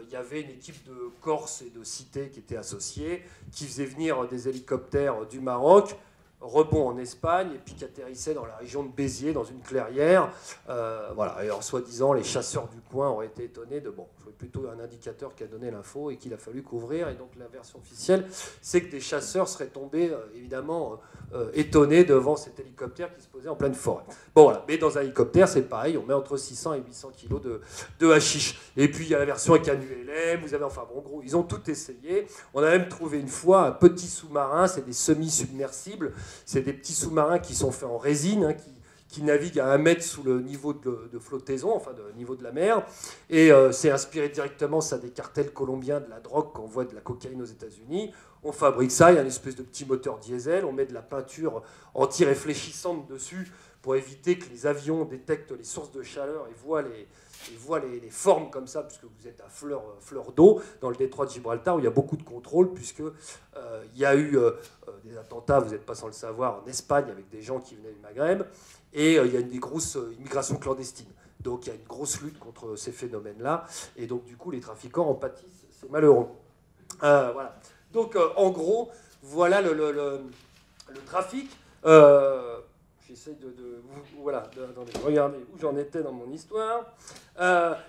Il y avait une équipe de Corse et de Cité qui était associée, qui faisait venir des hélicoptères du Maroc, rebond en Espagne, et puis qui atterrissait dans la région de Béziers, dans une clairière. Voilà. Et alors, soi-disant, les chasseurs du coin auraient été étonnés de... Bon, c'est plutôt un indicateur qui a donné l'info et qu'il a fallu couvrir. Et donc, la version officielle, c'est que des chasseurs seraient tombés, évidemment, étonnés devant cet hélicoptère qui se posait en pleine forêt. Bon, voilà. Mais dans un hélicoptère, c'est pareil. On met entre 600 et 800 kilos de hashish. Et puis, il y a la version avec un ULM. Vous avez... Enfin, bon, en gros, ils ont tout essayé. On a même trouvé une fois un petit sous-marin. C'est des semi-submersibles. C'est des petits sous-marins qui sont faits en résine, hein, qui naviguent à 1 mètre sous le niveau de flottaison, enfin de niveau de la mer. Et c'est inspiré directement ça des cartels colombiens de la drogue quand on voit de la cocaïne aux États-Unis. On fabrique ça, il y a une espèce de petit moteur diesel, on met de la peinture anti-réfléchissante dessus pour éviter que les avions détectent les sources de chaleur et voient les formes comme ça, puisque vous êtes à fleur d'eau, dans le détroit de Gibraltar, où il y a beaucoup de contrôle, puisque il y a eu des attentats, vous n'êtes pas sans le savoir, en Espagne, avec des gens qui venaient du Maghreb, et il y a une grosse immigration clandestine. Donc il y a une grosse lutte contre ces phénomènes-là, et donc du coup, les trafiquants en pâtissent, c'est malheureux. Voilà. Donc en gros, voilà le trafic. J'essaie voilà, regardez où j'en étais dans mon histoire.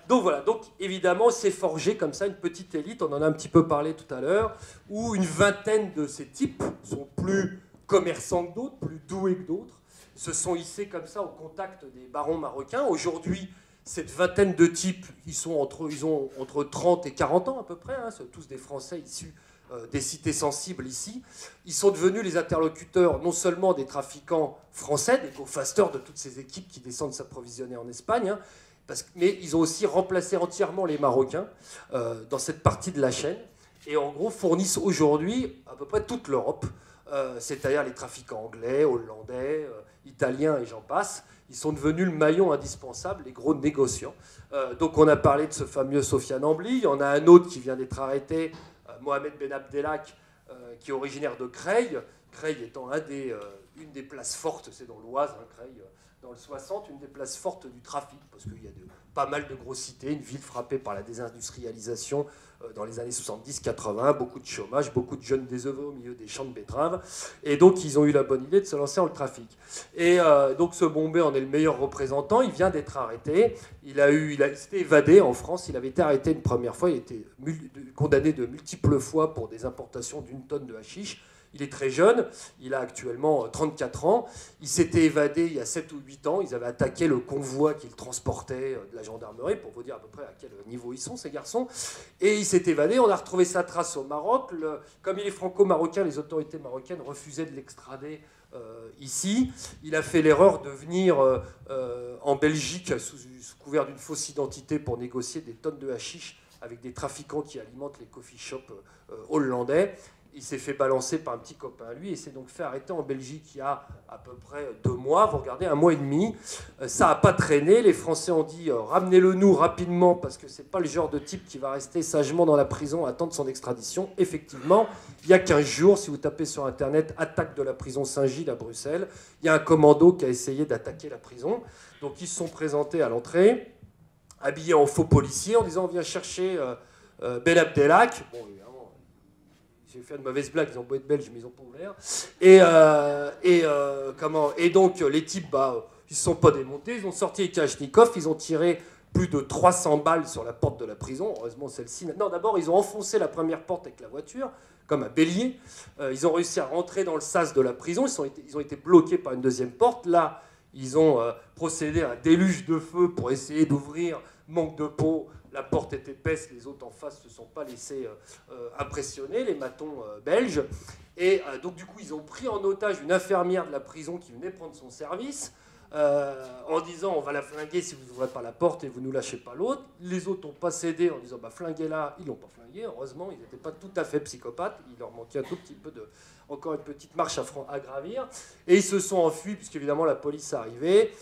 Donc voilà, donc évidemment, c'est forgé comme ça une petite élite, on en a un petit peu parlé tout à l'heure, où une vingtaine de ces types sont plus commerçants que d'autres, plus doués que d'autres, se sont hissés comme ça au contact des barons marocains. Aujourd'hui, cette vingtaine de types, ils ont entre 30 et 40 ans à peu près, hein, c'est tous des Français issus des cités sensibles ici. Ils sont devenus les interlocuteurs non seulement des trafiquants français, des go-fasters de toutes ces équipes qui descendent s'approvisionner en Espagne, hein, mais ils ont aussi remplacé entièrement les Marocains dans cette partie de la chaîne, et en gros fournissent aujourd'hui à peu près toute l'Europe, c'est-à-dire les trafiquants anglais, hollandais, italiens et j'en passe. Ils sont devenus le maillon indispensable, les gros négociants. Donc on a parlé de ce fameux Sofiane Ambli, il y en a un autre qui vient d'être arrêté, Mohamed Ben Abdelhak, qui est originaire de Creil. Creil étant une des places fortes, c'est dans l'Oise, hein, Creil, dans le 60, une des places fortes du trafic, parce qu'il y a pas mal de grosses cités, une ville frappée par la désindustrialisation dans les années 70-80, beaucoup de chômage, beaucoup de jeunes désœuvrés au milieu des champs de betteraves, et donc ils ont eu la bonne idée de se lancer dans le trafic. Et donc ce Bombay en est le meilleur représentant, il vient d'être arrêté, il s'était évadé en France, il avait été arrêté une première fois, il a été condamné de multiples fois pour des importations d'1 tonne de hashish. Il est très jeune, il a actuellement 34 ans. Il s'était évadé il y a 7 ou 8 ans. Ils avaient attaqué le convoi qu'il transportait de la gendarmerie, pour vous dire à peu près à quel niveau ils sont, ces garçons. Et il s'est évadé. On a retrouvé sa trace au Maroc. Comme il est franco-marocain, les autorités marocaines refusaient de l'extrader ici. Il a fait l'erreur de venir en Belgique sous couvert d'une fausse identité pour négocier des tonnes de hashish avec des trafiquants qui alimentent les coffee shops hollandais. Il s'est fait balancer par un petit copain à lui et s'est donc fait arrêter en Belgique il y a à peu près 2 mois, vous regardez, 1 mois et demi. Ça n'a pas traîné, les Français ont dit ramenez-le nous rapidement parce que c'est pas le genre de type qui va rester sagement dans la prison à attendre son extradition. Effectivement, il y a 15 jours, si vous tapez sur internet attaque de la prison Saint-Gilles à Bruxelles, il y a un commando qui a essayé d'attaquer la prison. Donc ils se sont présentés à l'entrée, habillés en faux policiers en disant on vient chercher Ben Abdelhak. Bon, j'ai fait de mauvaises blagues, ils ont beau être belges, mais ils n'ont pas ouvert. Et donc, les types, ils ne se sont pas démontés, ils ont sorti les Kalachnikov, ils ont tiré plus de 300 balles sur la porte de la prison. Heureusement, celle-ci... Non, d'abord, ils ont enfoncé la première porte avec la voiture, comme un bélier. Ils ont réussi à rentrer dans le sas de la prison, ils ont été bloqués par une deuxième porte. Là, ils ont procédé à un déluge de feu pour essayer d'ouvrir, manque de peau. La porte est épaisse, les autres en face ne se sont pas laissés impressionner, les matons belges. Et donc du coup, ils ont pris en otage une infirmière de la prison qui venait prendre son service, en disant on va la flinguer si vous n'ouvrez pas la porte et vous ne nous lâchez pas l'autre. Les autres n'ont pas cédé en disant flinguez-la, ils l'ont pas flingué. Heureusement, ils n'étaient pas tout à fait psychopathes, il leur manquait un tout petit peu encore une petite marche à gravir. Et ils se sont enfuis puisqu'évidemment la police est arrivée.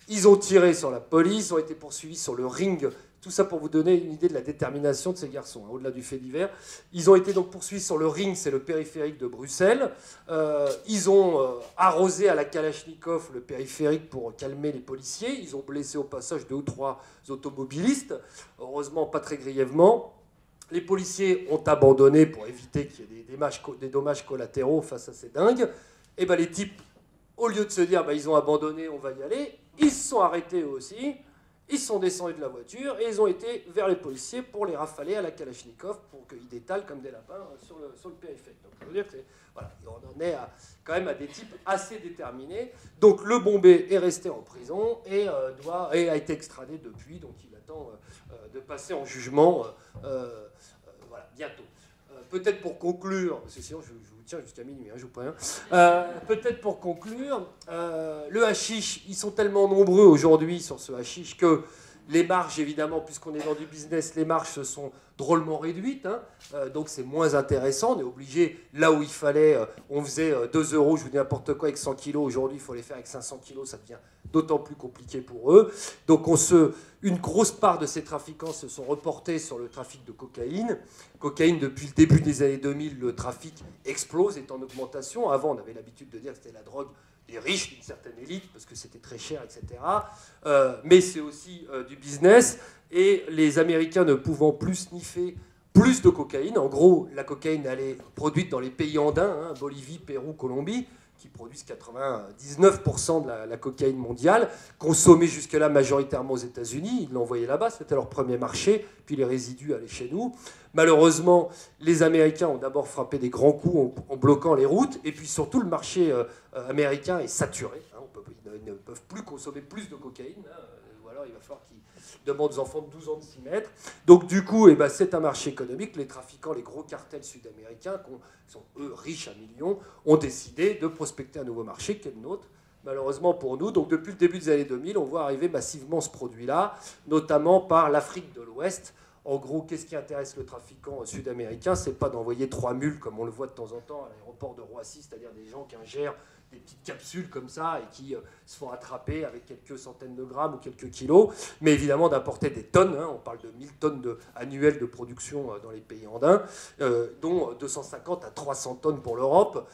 Ils ont tiré sur la police, ont été poursuivis sur le ring tout ça pour vous donner une idée de la détermination de ces garçons, hein, au-delà du fait divers. Ils ont été donc poursuivis sur le ring, c'est le périphérique de Bruxelles. Ils ont arrosé à la Kalachnikov le périphérique pour calmer les policiers. Ils ont blessé au passage 2 ou 3 automobilistes, heureusement pas très grièvement. Les policiers ont abandonné pour éviter qu'il y ait des dommages collatéraux face à ces dingues. Et ben les types, au lieu de se dire ils ont abandonné, on va y aller, ils se sont arrêtés eux aussi, ils sont descendus de la voiture et ils ont été vers les policiers pour les rafaler à la Kalachnikov pour qu'ils détalent comme des lapins sur le périphérique. Donc je veux dire que voilà, on en est quand même à des types assez déterminés. Donc le bombé est resté en prison et a été extradé depuis, donc il attend de passer en jugement voilà, bientôt. Peut-être pour conclure, parce que sinon je vous tiens jusqu'à minuit, je vous préviens. Peut-être pour conclure, le hashish, ils sont tellement nombreux aujourd'hui sur ce hashish que les marges, évidemment, puisqu'on est dans du business, les marges se sont drôlement réduites, hein, donc c'est moins intéressant. On est obligé, là où il fallait, on faisait 2 euros, je vous dis n'importe quoi, avec 100 kilos, aujourd'hui il faut les faire avec 500 kilos, ça devient d'autant plus compliqué pour eux. Donc une grosse part de ces trafiquants se sont reportés sur le trafic de cocaïne. Cocaïne, depuis le début des années 2000, le trafic explose, est en augmentation. Avant, on avait l'habitude de dire que c'était la drogue des riches, d'une certaine élite, parce que c'était très cher, etc. Mais c'est aussi du business. Et les Américains ne pouvant plus sniffer plus de cocaïne, en gros, la cocaïne, elle est produite dans les pays andins, hein, Bolivie, Pérou, Colombie, qui produisent 99% de la cocaïne mondiale, consommée jusque-là majoritairement aux États-Unis. Ils l'envoyaient là-bas, c'était leur premier marché, puis les résidus allaient chez nous. Malheureusement, les Américains ont d'abord frappé des grands coups en bloquant les routes, et puis surtout, le marché américain est saturé. Hein, ils ne peuvent plus consommer plus de cocaïne, hein, ou alors il va falloir qu'ils demandent aux enfants de 12 ans de s'y mettre. Donc du coup, c'est un marché économique. Les trafiquants, les gros cartels sud-américains, qui sont eux riches à millions, ont décidé de prospecter un nouveau marché qui est le nôtre, malheureusement pour nous. Donc depuis le début des années 2000, on voit arriver massivement ce produit-là, notamment par l'Afrique de l'Ouest. En gros, qu'est-ce qui intéresse le trafiquant sud-américain? C'est pas d'envoyer 3 mules, comme on le voit de temps en temps à l'aéroport de Roissy, c'est-à-dire des gens qui ingèrent des petites capsules comme ça et qui se font attraper avec quelques centaines de grammes ou quelques kilos, mais évidemment d'apporter des tonnes, hein, on parle de 1000 tonnes annuelles de production dans les pays andins, dont 250 à 300 tonnes pour l'Europe.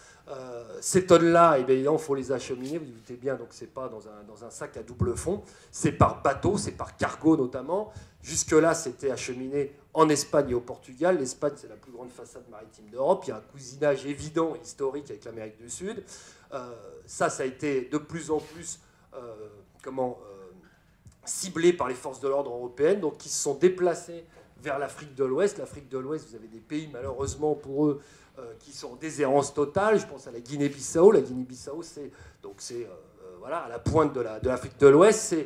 Ces tonnes-là, il faut les acheminer, vous vous doutez bien, donc c'est pas dans un sac à double fond, c'est par bateau, c'est par cargo notamment. Jusque-là, c'était acheminé en Espagne et au Portugal. L'Espagne, c'est la plus grande façade maritime d'Europe. Il y a un cousinage évident, historique avec l'Amérique du Sud. Ça a été de plus en plus ciblé par les forces de l'ordre européennes, donc qui se sont déplacés vers l'Afrique de l'Ouest. L'Afrique de l'Ouest, vous avez des pays, malheureusement pour eux, qui sont en déshérence totale. Je pense à la Guinée-Bissau. La Guinée-Bissau, c'est à la pointe de l'Afrique de l'Ouest.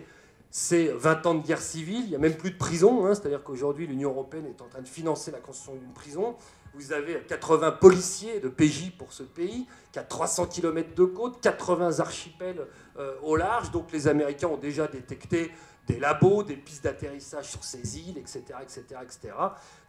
C'est 20 ans de guerre civile, il n'y a même plus de prison, hein, c'est-à-dire qu'aujourd'hui l'Union européenne est en train de financer la construction d'une prison. Vous avez 80 policiers de PJ pour ce pays, qui a 300 km de côte, 80 archipels au large, donc les Américains ont déjà détecté des labos, des pistes d'atterrissage sur ces îles, etc., etc., etc.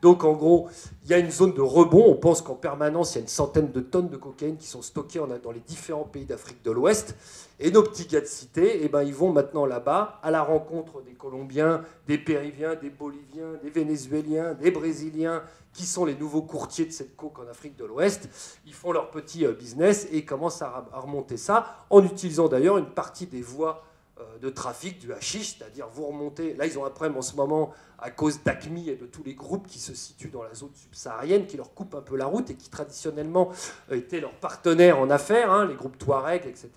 Donc en gros, il y a une zone de rebond. On pense qu'en permanence, il y a une centaine de tonnes de cocaïne qui sont stockées dans les différents pays d'Afrique de l'Ouest. Et nos petits gars de cité, ils vont maintenant là-bas à la rencontre des Colombiens, des Péruviens, des Boliviens, des Vénézuéliens, des Brésiliens, qui sont les nouveaux courtiers de cette coke en Afrique de l'Ouest. Ils font leur petit business et commencent à remonter ça, en utilisant d'ailleurs une partie des voies de trafic du hashish, c'est-à-dire vous remontez, là ils ont un problème en ce moment à cause d'ACMI et de tous les groupes qui se situent dans la zone subsaharienne, qui leur coupent un peu la route et qui traditionnellement étaient leurs partenaires en affaires, hein, les groupes Touareg, etc.,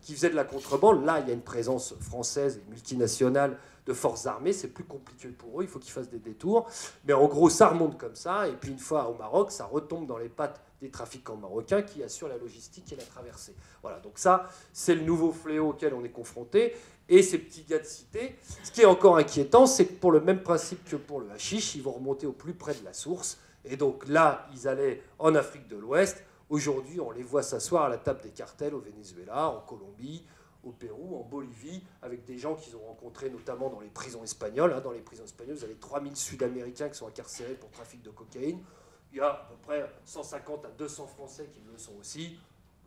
qui faisaient de la contrebande. Là il y a une présence française et multinationale de forces armées, c'est plus compliqué pour eux, il faut qu'ils fassent des détours, mais en gros ça remonte comme ça, et puis une fois au Maroc, ça retombe dans les pattes des trafiquants marocains qui assurent la logistique et la traversée. Voilà, donc ça, c'est le nouveau fléau auquel on est confronté. Et ces petits gars de cité, ce qui est encore inquiétant, c'est que pour le même principe que pour le hashish, ils vont remonter au plus près de la source. Et donc là, ils allaient en Afrique de l'Ouest. Aujourd'hui, on les voit s'asseoir à la table des cartels au Venezuela, en Colombie, au Pérou, en Bolivie, avec des gens qu'ils ont rencontrés notamment dans les prisons espagnoles. Dans les prisons espagnoles, vous avez 3000 Sud-Américains qui sont incarcérés pour trafic de cocaïne. Il y a à peu près 150 à 200 Français qui le sont aussi.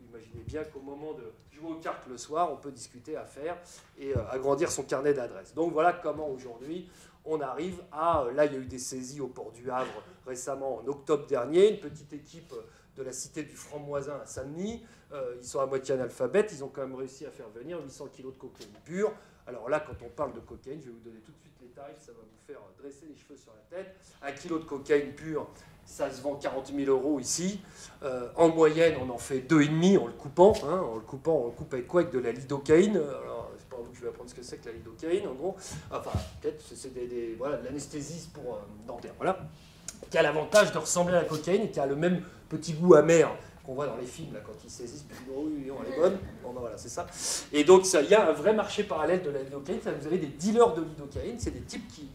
vous imaginez bien qu'au moment de jouer aux cartes le soir, on peut discuter, affaires et agrandir son carnet d'adresses. Donc voilà comment aujourd'hui on arrive à... Là, il y a eu des saisies au port du Havre récemment, en octobre dernier. Une petite équipe de la cité du Franc-Moisin à Saint-Denis. Ils sont à moitié analphabètes. Ils ont quand même réussi à faire venir 800 kg de cocaïne pure. Alors là, quand on parle de cocaïne, je vais vous donner tout de suite les tarifs. Ça va vous faire dresser les cheveux sur la tête. 1 kilo de cocaïne pure, ça se vend 40 000 € ici. En moyenne, on en fait 2,5 en le coupant. Hein. En le coupant, on le coupe avec quoi? Avec de la lidocaïne. Alors, c'est pas vous que je vais apprendre ce que c'est que la lidocaïne, en gros. Enfin, peut-être c'est voilà, de l'anesthésie pour dentaire. Voilà. Qui a l'avantage de ressembler à la cocaïne et qui a le même petit goût amer qu'on voit dans les films là, quand ils saisissent. Puis, oh, oui, elle est bonne. Bon, ben voilà, c'est ça. Et donc, il y a un vrai marché parallèle de la lidocaïne. Vous avez des dealers de lidocaïne. C'est des types qui...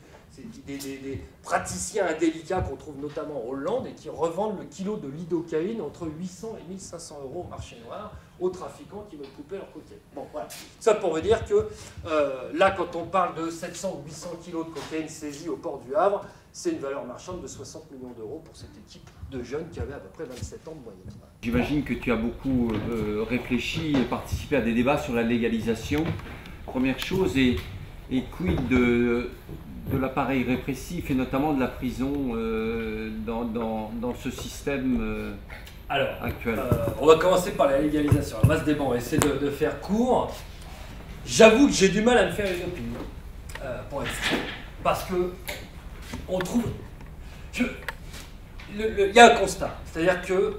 Des praticiens indélicats qu'on trouve notamment en Hollande et qui revendent le kilo de lidocaïne entre 800 et 1500 € au marché noir aux trafiquants qui veulent couper leur cocaïne. Bon, voilà. Ça pour vous dire que là, quand on parle de 700 ou 800 kilos de cocaïne saisie au port du Havre, c'est une valeur marchande de 60 millions d'euros pour cette équipe de jeunes qui avaient à peu près 27 ans de moyenne. J'imagine que tu as beaucoup réfléchi et participé à des débats sur la légalisation. Première chose, et quid de l'appareil répressif et notamment de la prison dans ce système actuel. On va commencer par la légalisation. Un vaste débat, on va essayer de faire court. J'avoue que j'ai du mal à me faire une opinion, pour être franc, parce que on trouve... Il y a un constat, c'est-à-dire que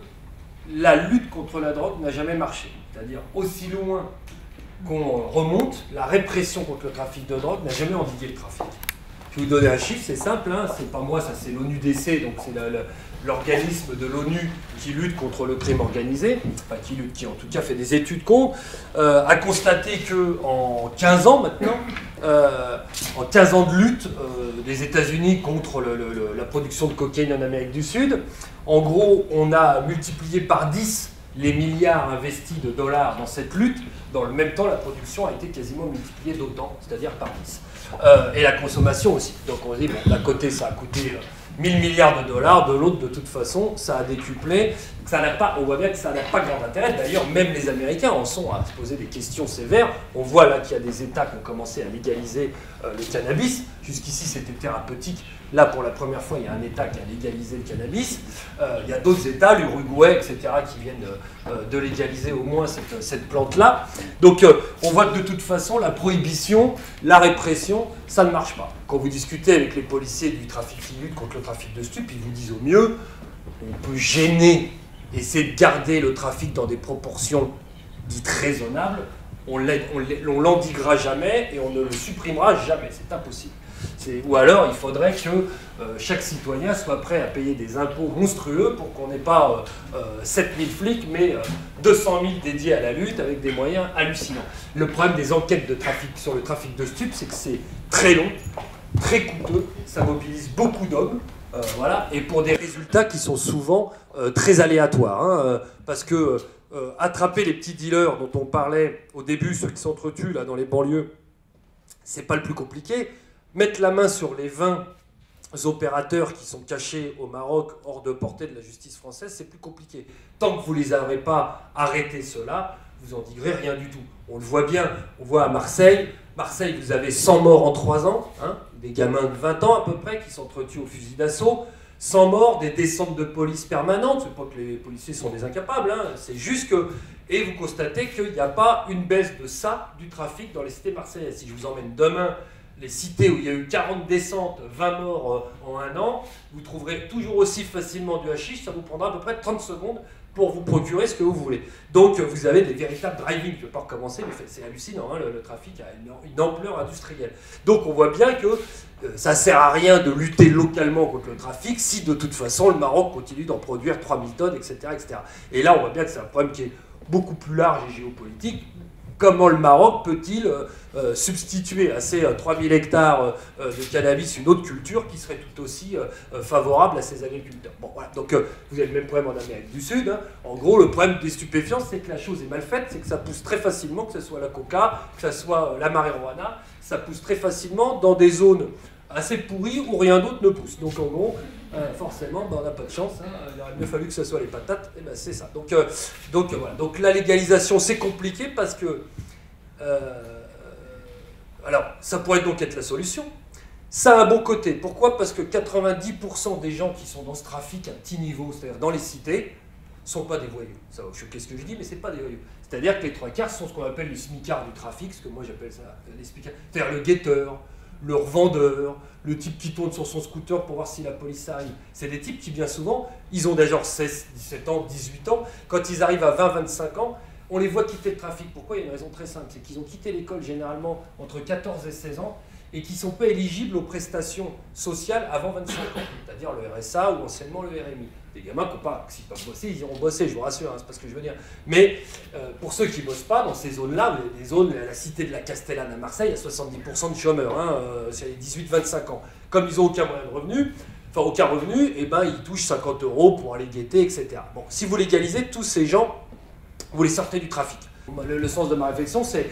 la lutte contre la drogue n'a jamais marché. C'est-à-dire aussi loin qu'on remonte, la répression contre le trafic de drogue n'a jamais endigué le trafic. Je vais vous donner un chiffre, c'est simple, hein, c'est pas moi, ça c'est l'ONUDC, donc c'est l'organisme de l'ONU qui lutte contre le crime organisé, enfin qui en tout cas fait des études contre, a constaté qu'en 15 ans maintenant, en 15 ans de lutte des États-Unis contre la production de cocaïne en Amérique du Sud, en gros on a multiplié par 10 les milliards investis de dollars dans cette lutte. Dans le même temps, la production a été quasiment multipliée d'autant, c'est-à-dire par 10. Et la consommation aussi. Donc on dit, bon, d'un côté, ça a coûté 1000 milliards de dollars, de l'autre, de toute façon, ça a décuplé. On voit bien que ça n'a pas grand intérêt. D'ailleurs, même les Américains en sont à se poser des questions sévères. On voit là qu'il y a des États qui ont commencé à légaliser le cannabis. Jusqu'ici, c'était thérapeutique. Là, pour la première fois, il y a un État qui a légalisé le cannabis. Il y a d'autres États, l'Uruguay, etc., qui viennent de légaliser au moins cette plante-là. Donc, on voit que de toute façon, la prohibition, la répression, ça ne marche pas. Quand vous discutez avec les policiers du trafic qui lutte contre le trafic de stupes, ils vous disent au mieux, on peut gêner, essayer de garder le trafic dans des proportions dites raisonnables, on l'endiguera jamais et on ne le supprimera jamais, c'est impossible. Ou alors, il faudrait que chaque citoyen soit prêt à payer des impôts monstrueux pour qu'on n'ait pas 7000 flics, mais 200 000 dédiés à la lutte avec des moyens hallucinants. Le problème des enquêtes de trafic sur le trafic de stupes, c'est que c'est très long, très coûteux, ça mobilise beaucoup d'hommes, voilà, et pour des résultats qui sont souvent très aléatoires. Hein, parce que attraper les petits dealers dont on parlait au début, ceux qui s'entretuent là dans les banlieues, c'est pas le plus compliqué. Mettre la main sur les 20 opérateurs qui sont cachés au Maroc, hors de portée de la justice française, c'est plus compliqué. Tant que vous ne les avez pas arrêtés, ceux-là, vous en direz rien du tout. On le voit bien, on voit à Marseille. Marseille, vous avez 100 morts en 3 ans, hein, des gamins de 20 ans à peu près qui s'entretuent au fusil d'assaut. 100 morts, des descentes de police permanentes. C'est pas que les policiers sont des incapables, hein, c'est juste que... Et vous constatez qu'il n'y a pas une baisse de ça, du trafic dans les cités marseillaises. Si je vous emmène demain les cités où il y a eu 40 descentes, 20 morts en 1 an, vous trouverez toujours aussi facilement du hashish, ça vous prendra à peu près 30 secondes pour vous procurer ce que vous voulez. Donc vous avez des véritables driving, je ne vais pas recommencer, mais c'est hallucinant, hein, le trafic a une ampleur industrielle. Donc on voit bien que ça ne sert à rien de lutter localement contre le trafic si de toute façon le Maroc continue d'en produire 3000 tonnes, etc., etc. Et là on voit bien que c'est un problème qui est beaucoup plus large et géopolitique. Comment le Maroc peut-il substituer à ces 3000 hectares de cannabis une autre culture qui serait tout aussi favorable à ses agriculteurs? Bon, voilà. Donc vous avez le même problème en Amérique du Sud. Hein. En gros, le problème des stupéfiants, c'est que la chose est mal faite, c'est que ça pousse très facilement, que ce soit la coca, que ce soit la marijuana, ça pousse très facilement dans des zones assez pourries où rien d'autre ne pousse. Donc en gros, forcément, ben, on n'a pas de chance. Hein. Il aurait mieux fallu que ce soit les patates. Et ben, c'est ça. Donc, voilà. Donc la légalisation, c'est compliqué parce que... alors, ça pourrait donc être la solution. Ça a un bon côté. Pourquoi? Parce que 90% des gens qui sont dans ce trafic à petit niveau, c'est-à-dire dans les cités, ne sont pas des voyous. Ça va choquer ce que je dis, mais ce n'est pas des voyous. C'est-à-dire que les trois quarts sont ce qu'on appelle les smicards du trafic, ce que moi j'appelle ça les smicards. C'est-à-dire le guetteur, le revendeur, le type qui tourne sur son scooter pour voir si la police arrive. C'est des types qui, bien souvent, ils ont déjà 16, 17 ans, 18 ans. Quand ils arrivent à 20, 25 ans, on les voit quitter le trafic. Pourquoi? Il y a une raison très simple, c'est qu'ils ont quitté l'école généralement entre 14 et 16 ans et qui ne sont pas éligibles aux prestations sociales avant 25 ans, c'est-à-dire le RSA ou anciennement le RMI. Des gamins qui n'ont pas, s'ils peuvent bosser, ils iront bosser, je vous rassure, hein, c'est pas ce que je veux dire. Mais pour ceux qui ne bossent pas, dans ces zones-là, les zones, la cité de la Castellane à Marseille, il y a 70% de chômeurs, hein, c'est les 18-25 ans. Comme ils n'ont aucun moyen de revenu, enfin aucun revenu, et ben ils touchent 50 € pour aller guetter, etc. Bon, si vous légalisez tous ces gens, vous les sortez du trafic. Le sens de ma réflexion, c'est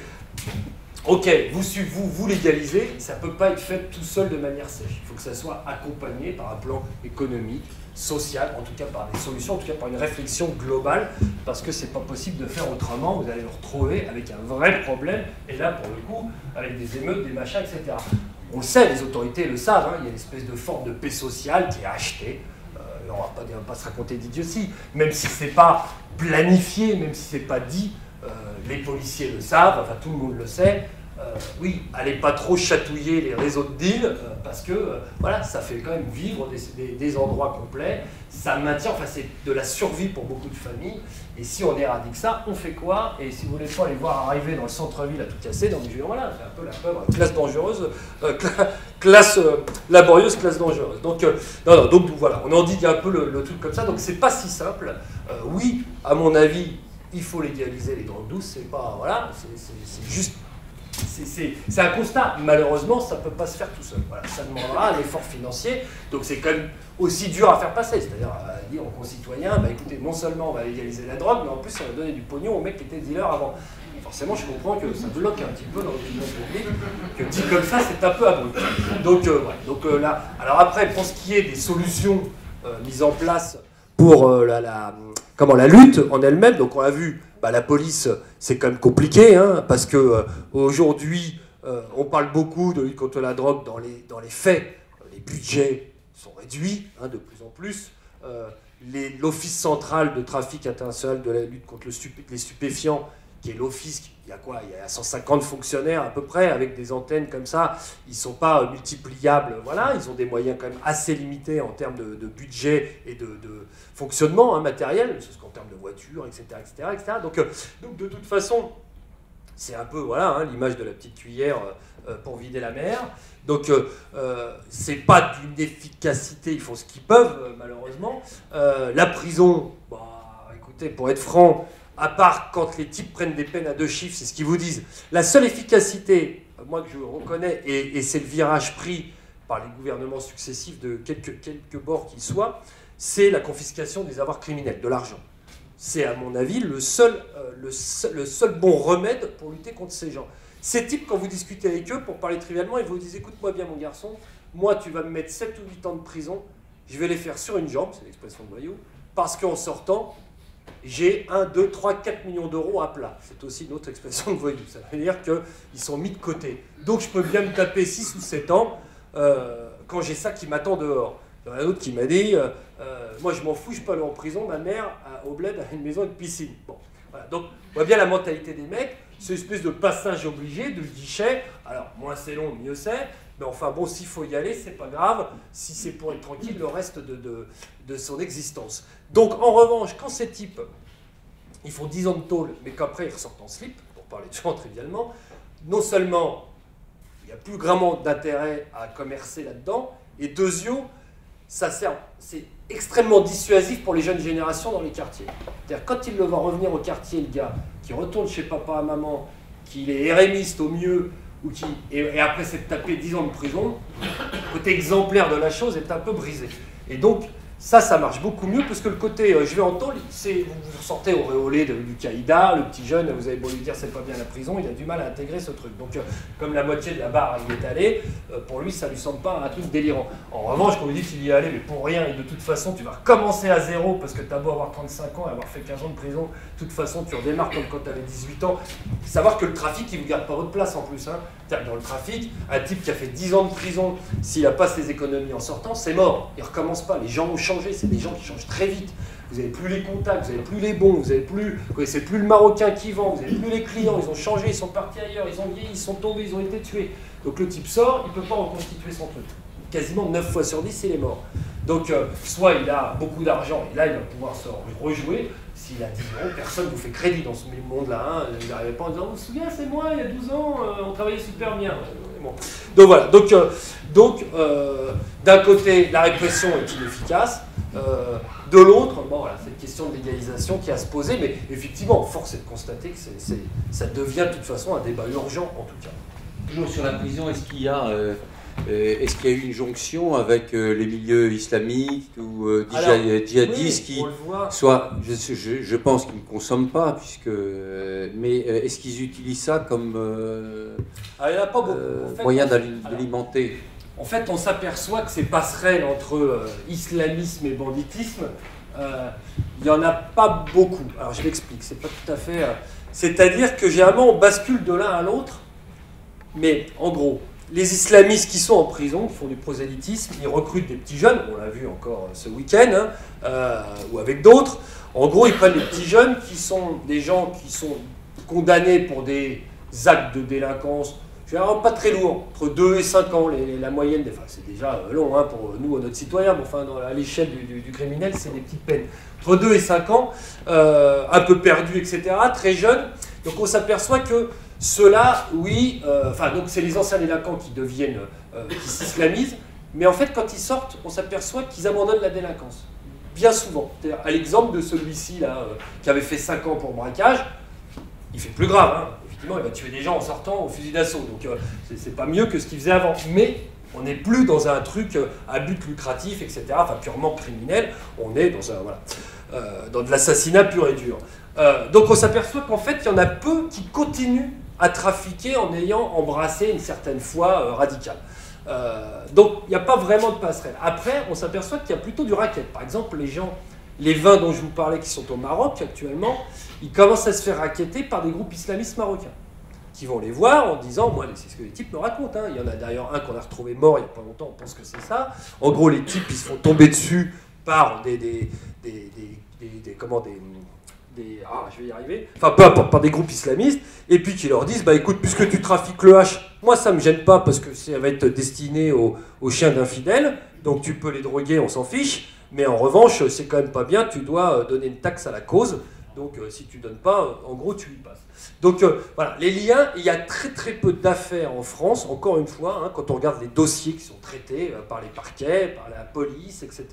ok, vous légalisez, ça ne peut pas être fait tout seul de manière sèche. Il faut que ça soit accompagné par un plan économique, social, en tout cas par des solutions, en tout cas par une réflexion globale, parce que c'est pas possible de faire autrement. Vous allez vous retrouver avec un vrai problème, et là pour le coup, avec des émeutes, des machins, etc. On le sait, les autorités le savent, hein, il y a une espèce de forme de paix sociale qui est achetée. On ne va pas se raconter d'idiotie, même si c'est pas planifié, même si c'est pas dit, les policiers le savent, enfin tout le monde le sait. Oui, allez pas trop chatouiller les réseaux de deal, parce que voilà, ça fait quand même vivre des endroits complets, ça maintient, enfin c'est de la survie pour beaucoup de familles, et si on éradique ça, on fait quoi? Et si vous voulez pas les voir arriver dans le centre-ville à tout casser, donc voilà, c'est un peu la peur, classe dangereuse, classe laborieuse, classe dangereuse. Donc, donc voilà, on endigue un peu le truc comme ça, donc c'est pas si simple. Oui, à mon avis, il faut légaliser les drogues douces, c'est pas, voilà, c'est juste... C'est un constat. Malheureusement, ça ne peut pas se faire tout seul. Voilà, ça demandera un effort financier. Donc c'est quand même aussi dur à faire passer. C'est-à-dire à dire aux concitoyens, bah, écoutez, non seulement on va légaliser la drogue, mais en plus on va donner du pognon aux mecs qui étaient dealers avant. Et forcément, je comprends que ça bloque un petit peu dans l'opinion publique, que dit comme ça, c'est un peu abrupt. Donc, ouais. Donc là, alors après, pour ce qui est des solutions mises en place pour la lutte en elle-même, donc on a vu, bah, la police, c'est quand même compliqué, hein, parce que aujourd'hui, on parle beaucoup de lutte contre la drogue dans les faits. Les budgets sont réduits, hein, de plus en plus. L'Office central de trafic international de la lutte contre les stupéfiants, qui est l'office, il y a quoi? Il y a 150 fonctionnaires à peu près, avec des antennes comme ça. Ils ne sont pas multipliables, voilà. Ils ont des moyens quand même assez limités en termes de budget et de fonctionnement, hein, matériel, c'est ce qu'en termes de voitures, etc. Donc de toute façon, c'est un peu, voilà, hein, l'image de la petite cuillère pour vider la mer. Donc c'est pas d'une efficacité, ils font ce qu'ils peuvent, malheureusement. La prison, bah, écoutez, pour être franc, à part quand les types prennent des peines à 2 chiffres, c'est ce qu'ils vous disent. La seule efficacité, moi que je reconnais, et c'est le virage pris par les gouvernements successifs de quelques bords qu'ils soient, c'est la confiscation des avoirs criminels, de l'argent. C'est à mon avis le seul bon remède pour lutter contre ces gens. Ces types, quand vous discutez avec eux, pour parler trivialement, ils vous disent « Écoute-moi bien mon garçon, moi tu vas me mettre 7 ou 8 ans de prison, je vais les faire sur une jambe », c'est l'expression de voyou, parce qu'en sortant, j'ai 1, 2, 3, 4 millions d'euros à plat. C'est aussi une autre expression de voyou. Ça veut dire qu'ils sont mis de côté. Donc je peux bien me taper 6 ou 7 ans quand j'ai ça qui m'attend dehors. Il y en a un autre qui m'a dit moi je m'en fous, je peux aller en prison, ma mère au bled a une maison et une piscine. Bon, voilà. Donc on voit bien la mentalité des mecs, c'est une espèce de passage obligé, de guichet. Alors moins c'est long, mieux c'est. Mais enfin bon, s'il faut y aller, c'est pas grave, si c'est pour être tranquille le reste de son existence. Donc en revanche, quand ces types, ils font 10 ans de tôle, mais qu'après ils ressortent en slip, pour parler de gens trivialement, non seulement il n'y a plus vraiment d'intérêt à commercer là-dedans, et deuxièmement, c'est extrêmement dissuasif pour les jeunes générations dans les quartiers. C'est-à-dire quand il le voit revenir au quartier, le gars, qui retourne chez papa et maman, qu'il est RMiste au mieux, et après s'être tapé 10 ans de prison, le côté exemplaire de la chose est un peu brisé. Et donc, Ça marche beaucoup mieux parce que le côté je vais en tôle, vous vous sortez auréolé du caïda, le petit jeune, vous avez beau lui dire c'est pas bien la prison, il a du mal à intégrer ce truc. Donc comme la moitié de la barre il est allé, pour lui ça lui semble pas un truc délirant. En revanche, quand vous dites qu'il y est allé, mais pour rien, et de toute façon tu vas recommencer à zéro parce que tu as beau avoir 35 ans et avoir fait 15 ans de prison, de toute façon tu redémarres comme quand tu avais 18 ans. Savoir que le trafic il vous garde pas votre place en plus. Hein. Dans le trafic, un type qui a fait 10 ans de prison, s'il n'a pas ses économies en sortant, c'est mort, il recommence pas. Les gens ont changé, c'est des gens qui changent très vite. Vous n'avez plus les contacts, vous n'avez plus les bons, vous connaissez plus le Marocain qui vend, vous n'avez plus les clients, ils ont changé, ils sont partis ailleurs, ils ont vieilli, ils sont tombés, ils ont été tués. Donc le type sort, il ne peut pas reconstituer son truc. Quasiment 9 fois sur 10, il est mort. Donc soit il a beaucoup d'argent, et là il va pouvoir se rejouer. S'il a 10 ans, personne ne vous fait crédit dans ce monde-là. Hein. Vous n'arrivez pas en disant « Vous vous souvenez, c'est moi, il y a 12 ans, on travaillait super bien. » Bon. Donc voilà, donc d'un côté, la répression est inefficace. De l'autre, bon, voilà, cette question de légalisation qui a à se poser, mais effectivement, force est de constater que ça devient de toute façon un débat urgent, en tout cas. Toujours sur la prison, est-ce qu'il y a eu une jonction avec les milieux islamiques ou djihadistes qui, soit, je pense qu'ils ne consomment pas, mais est-ce qu'ils utilisent ça comme il n'y en a pas beaucoup. En fait, moyen d'alimenter? En fait, on s'aperçoit que ces passerelles entre islamisme et banditisme, il n'y en a pas beaucoup. Alors je m'explique, c'est pas tout à fait... c'est-à-dire que généralement on bascule de l'un à l'autre, mais en gros, les islamistes qui sont en prison, qui font du prosélytisme, ils recrutent des petits jeunes, on l'a vu encore ce week-end, ou avec d'autres. En gros, ils prennent des petits jeunes qui sont des gens qui sont condamnés pour des actes de délinquance, généralement pas très lourds, entre 2 et 5 ans, la moyenne, enfin c'est déjà long hein, pour nous, notre citoyen, mais enfin à l'échelle du criminel, c'est des petites peines. Entre 2 et 5 ans, un peu perdus, etc., très jeunes. Donc on s'aperçoit que ceux-là, oui, donc c'est les anciens délinquants qui deviennent, qui s'islamisent, mais en fait quand ils sortent, on s'aperçoit qu'ils abandonnent la délinquance. Bien souvent. C'est-à-dire, à l'exemple de celui-ci là, qui avait fait 5 ans pour braquage, il fait plus grave, hein. Effectivement, il va tuer des gens en sortant au fusil d'assaut, donc c'est pas mieux que ce qu'il faisait avant. Mais on n'est plus dans un truc à but lucratif, etc., enfin purement criminel, on est dans de l'assassinat pur et dur. Donc on s'aperçoit qu'en fait, il y en a peu qui continuent à trafiquer en ayant embrassé une certaine foi radicale. Donc il n'y a pas vraiment de passerelle. Après, on s'aperçoit qu'il y a plutôt du racket. Par exemple, les vins dont je vous parlais qui sont au Maroc actuellement, ils commencent à se faire racketter par des groupes islamistes marocains qui vont les voir en disant, moi c'est ce que les types me racontent, hein. Il y en a d'ailleurs un qu'on a retrouvé mort il n'y a pas longtemps, on pense que c'est ça. En gros, les types ils se font tomber dessus par je vais y arriver, enfin peu importe, par des groupes islamistes, et puis qui leur disent, bah écoute, puisque tu trafiques le hache, moi ça me gêne pas parce que ça va être destiné aux chiens d'infidèles, donc tu peux les droguer, on s'en fiche, mais en revanche, c'est quand même pas bien, tu dois donner une taxe à la cause, donc si tu donnes pas, en gros tu y passes. Donc voilà, les liens, il y a très très peu d'affaires en France, encore une fois, hein, quand on regarde les dossiers qui sont traités par les parquets, par la police, etc.,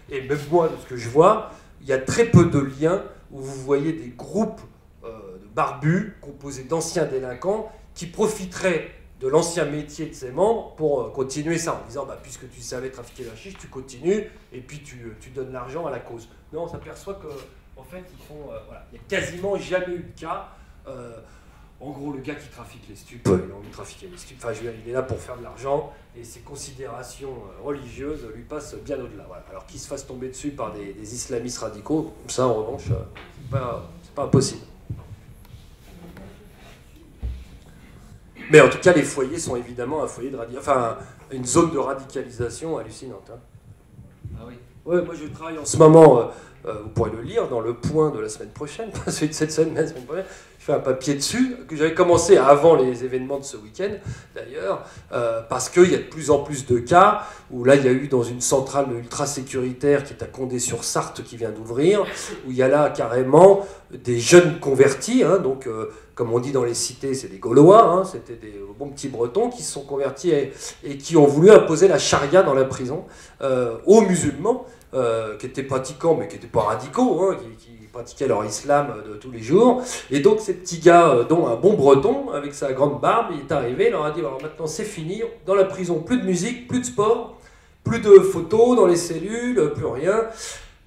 et même moi, de ce que je vois, il y a très peu de liens où vous voyez des groupes de barbus composés d'anciens délinquants qui profiteraient de l'ancien métier de ses membres pour continuer ça, en disant bah, puisque tu savais trafiquer la chiche, tu continues et puis tu donnes l'argent à la cause. Non, on s'aperçoit qu'en fait, il n'y a quasiment jamais eu de cas. En gros, le gars qui trafique les stupes, il a envie de trafiquer les stupes. Enfin, il est là pour faire de l'argent et ses considérations religieuses lui passent bien au-delà. Voilà. Alors qu'il se fasse tomber dessus par des islamistes radicaux, ça en revanche, c'est pas impossible. Mais en tout cas, les foyers sont évidemment un foyer de une zone de radicalisation hallucinante. Hein. Ah oui. Ouais, moi je travaille en ce moment, vous pourrez le lire dans le point de la semaine prochaine, celui de cette semaine, la semaine prochaine. Je fais un papier dessus, que j'avais commencé avant les événements de ce week-end, d'ailleurs, parce qu'il y a de plus en plus de cas où là, il y a eu dans une centrale ultra-sécuritaire qui est à Condé-sur-Sarthe qui vient d'ouvrir, où il y a là carrément des jeunes convertis, hein, donc comme on dit dans les cités, c'est des Gaulois, hein, c'était des bons petits Bretons qui se sont convertis et qui ont voulu imposer la charia dans la prison aux musulmans, qui étaient pratiquants, mais qui n'étaient pas radicaux, hein, qui pratiquaient leur islam de tous les jours. Et donc ces petits gars, dont un bon breton, avec sa grande barbe, il est arrivé, il leur a dit, alors maintenant c'est fini, dans la prison, plus de musique, plus de sport, Plus de photos dans les cellules, plus rien.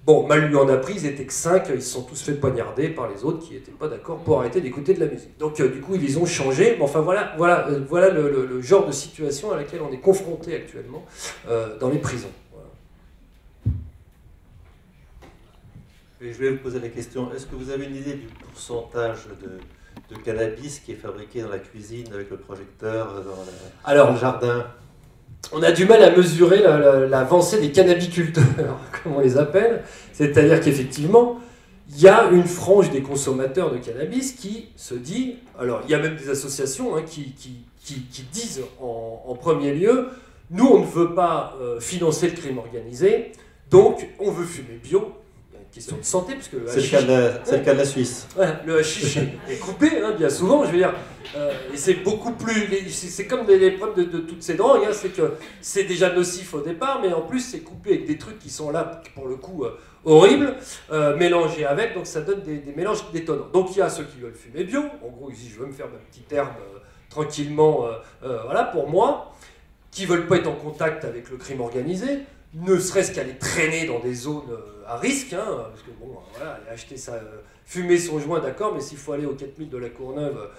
Bon, mal lui en a pris, ils étaient que 5, ils se sont tous fait poignarder par les autres qui n'étaient pas d'accord pour arrêter d'écouter de la musique. Donc du coup, ils les ont changés. Mais enfin voilà le genre de situation à laquelle on est confronté actuellement dans les prisons. Voilà. Et je voulais vous poser la question, est-ce que vous avez une idée du pourcentage de cannabis qui est fabriqué dans la cuisine avec le projecteur, dans le jardin? On a du mal à mesurer l'avancée des cannabiculteurs, comme on les appelle. C'est-à-dire qu'effectivement, il y a une frange des consommateurs de cannabis qui se dit... Alors, il y a même des associations qui disent en premier lieu, nous, on ne veut pas financer le crime organisé, donc on veut fumer bio. Il y a une question de santé, parce que le hashish... C'est le cas de la Suisse. Voilà, le hashish est coupé, bien souvent, je veux dire... et c'est beaucoup plus... C'est comme les problèmes de toutes ces drogues, c'est que c'est déjà nocif au départ, mais en plus c'est coupé avec des trucs qui sont là, pour le coup, horribles, mélangés avec, donc ça donne des mélanges détonnants. Donc il y a ceux qui veulent fumer bio, en gros ils disent je veux me faire ma petite herbe tranquillement, voilà, pour moi, qui veulent pas être en contact avec le crime organisé, ne serait-ce qu'aller traîner dans des zones à risque, parce que bon, voilà, aller acheter ça, fumer son joint, d'accord, mais s'il faut aller aux 4000 de la Courneuve,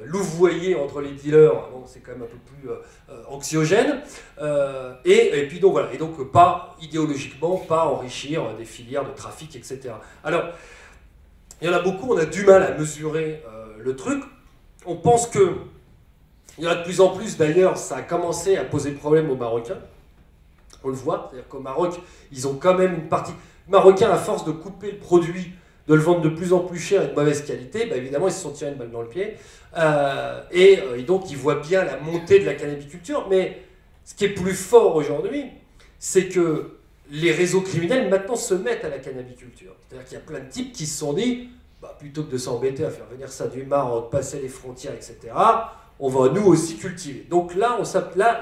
louvoyer entre les dealers, bon, c'est quand même un peu plus anxiogène, et puis donc voilà, et donc pas idéologiquement, pas enrichir des filières de trafic, etc. Alors, il y en a beaucoup, on a du mal à mesurer le truc, on pense que, il y en a de plus en plus d'ailleurs, ça a commencé à poser problème aux Marocains, on le voit, c'est-à-dire qu'au Maroc, ils ont quand même une partie... Les Marocains, à force de couper le produit, de le vendre de plus en plus cher et de mauvaise qualité, évidemment, ils se sont tirés une balle dans le pied. Et donc, ils voient bien la montée de la cannabiculture. Mais ce qui est plus fort aujourd'hui, c'est que les réseaux criminels, maintenant, se mettent à la cannabiculture. C'est-à-dire qu'il y a plein de types qui se sont dit, plutôt que de s'embêter à faire venir ça du Maroc, passer les frontières, etc., on va nous aussi cultiver. Donc là,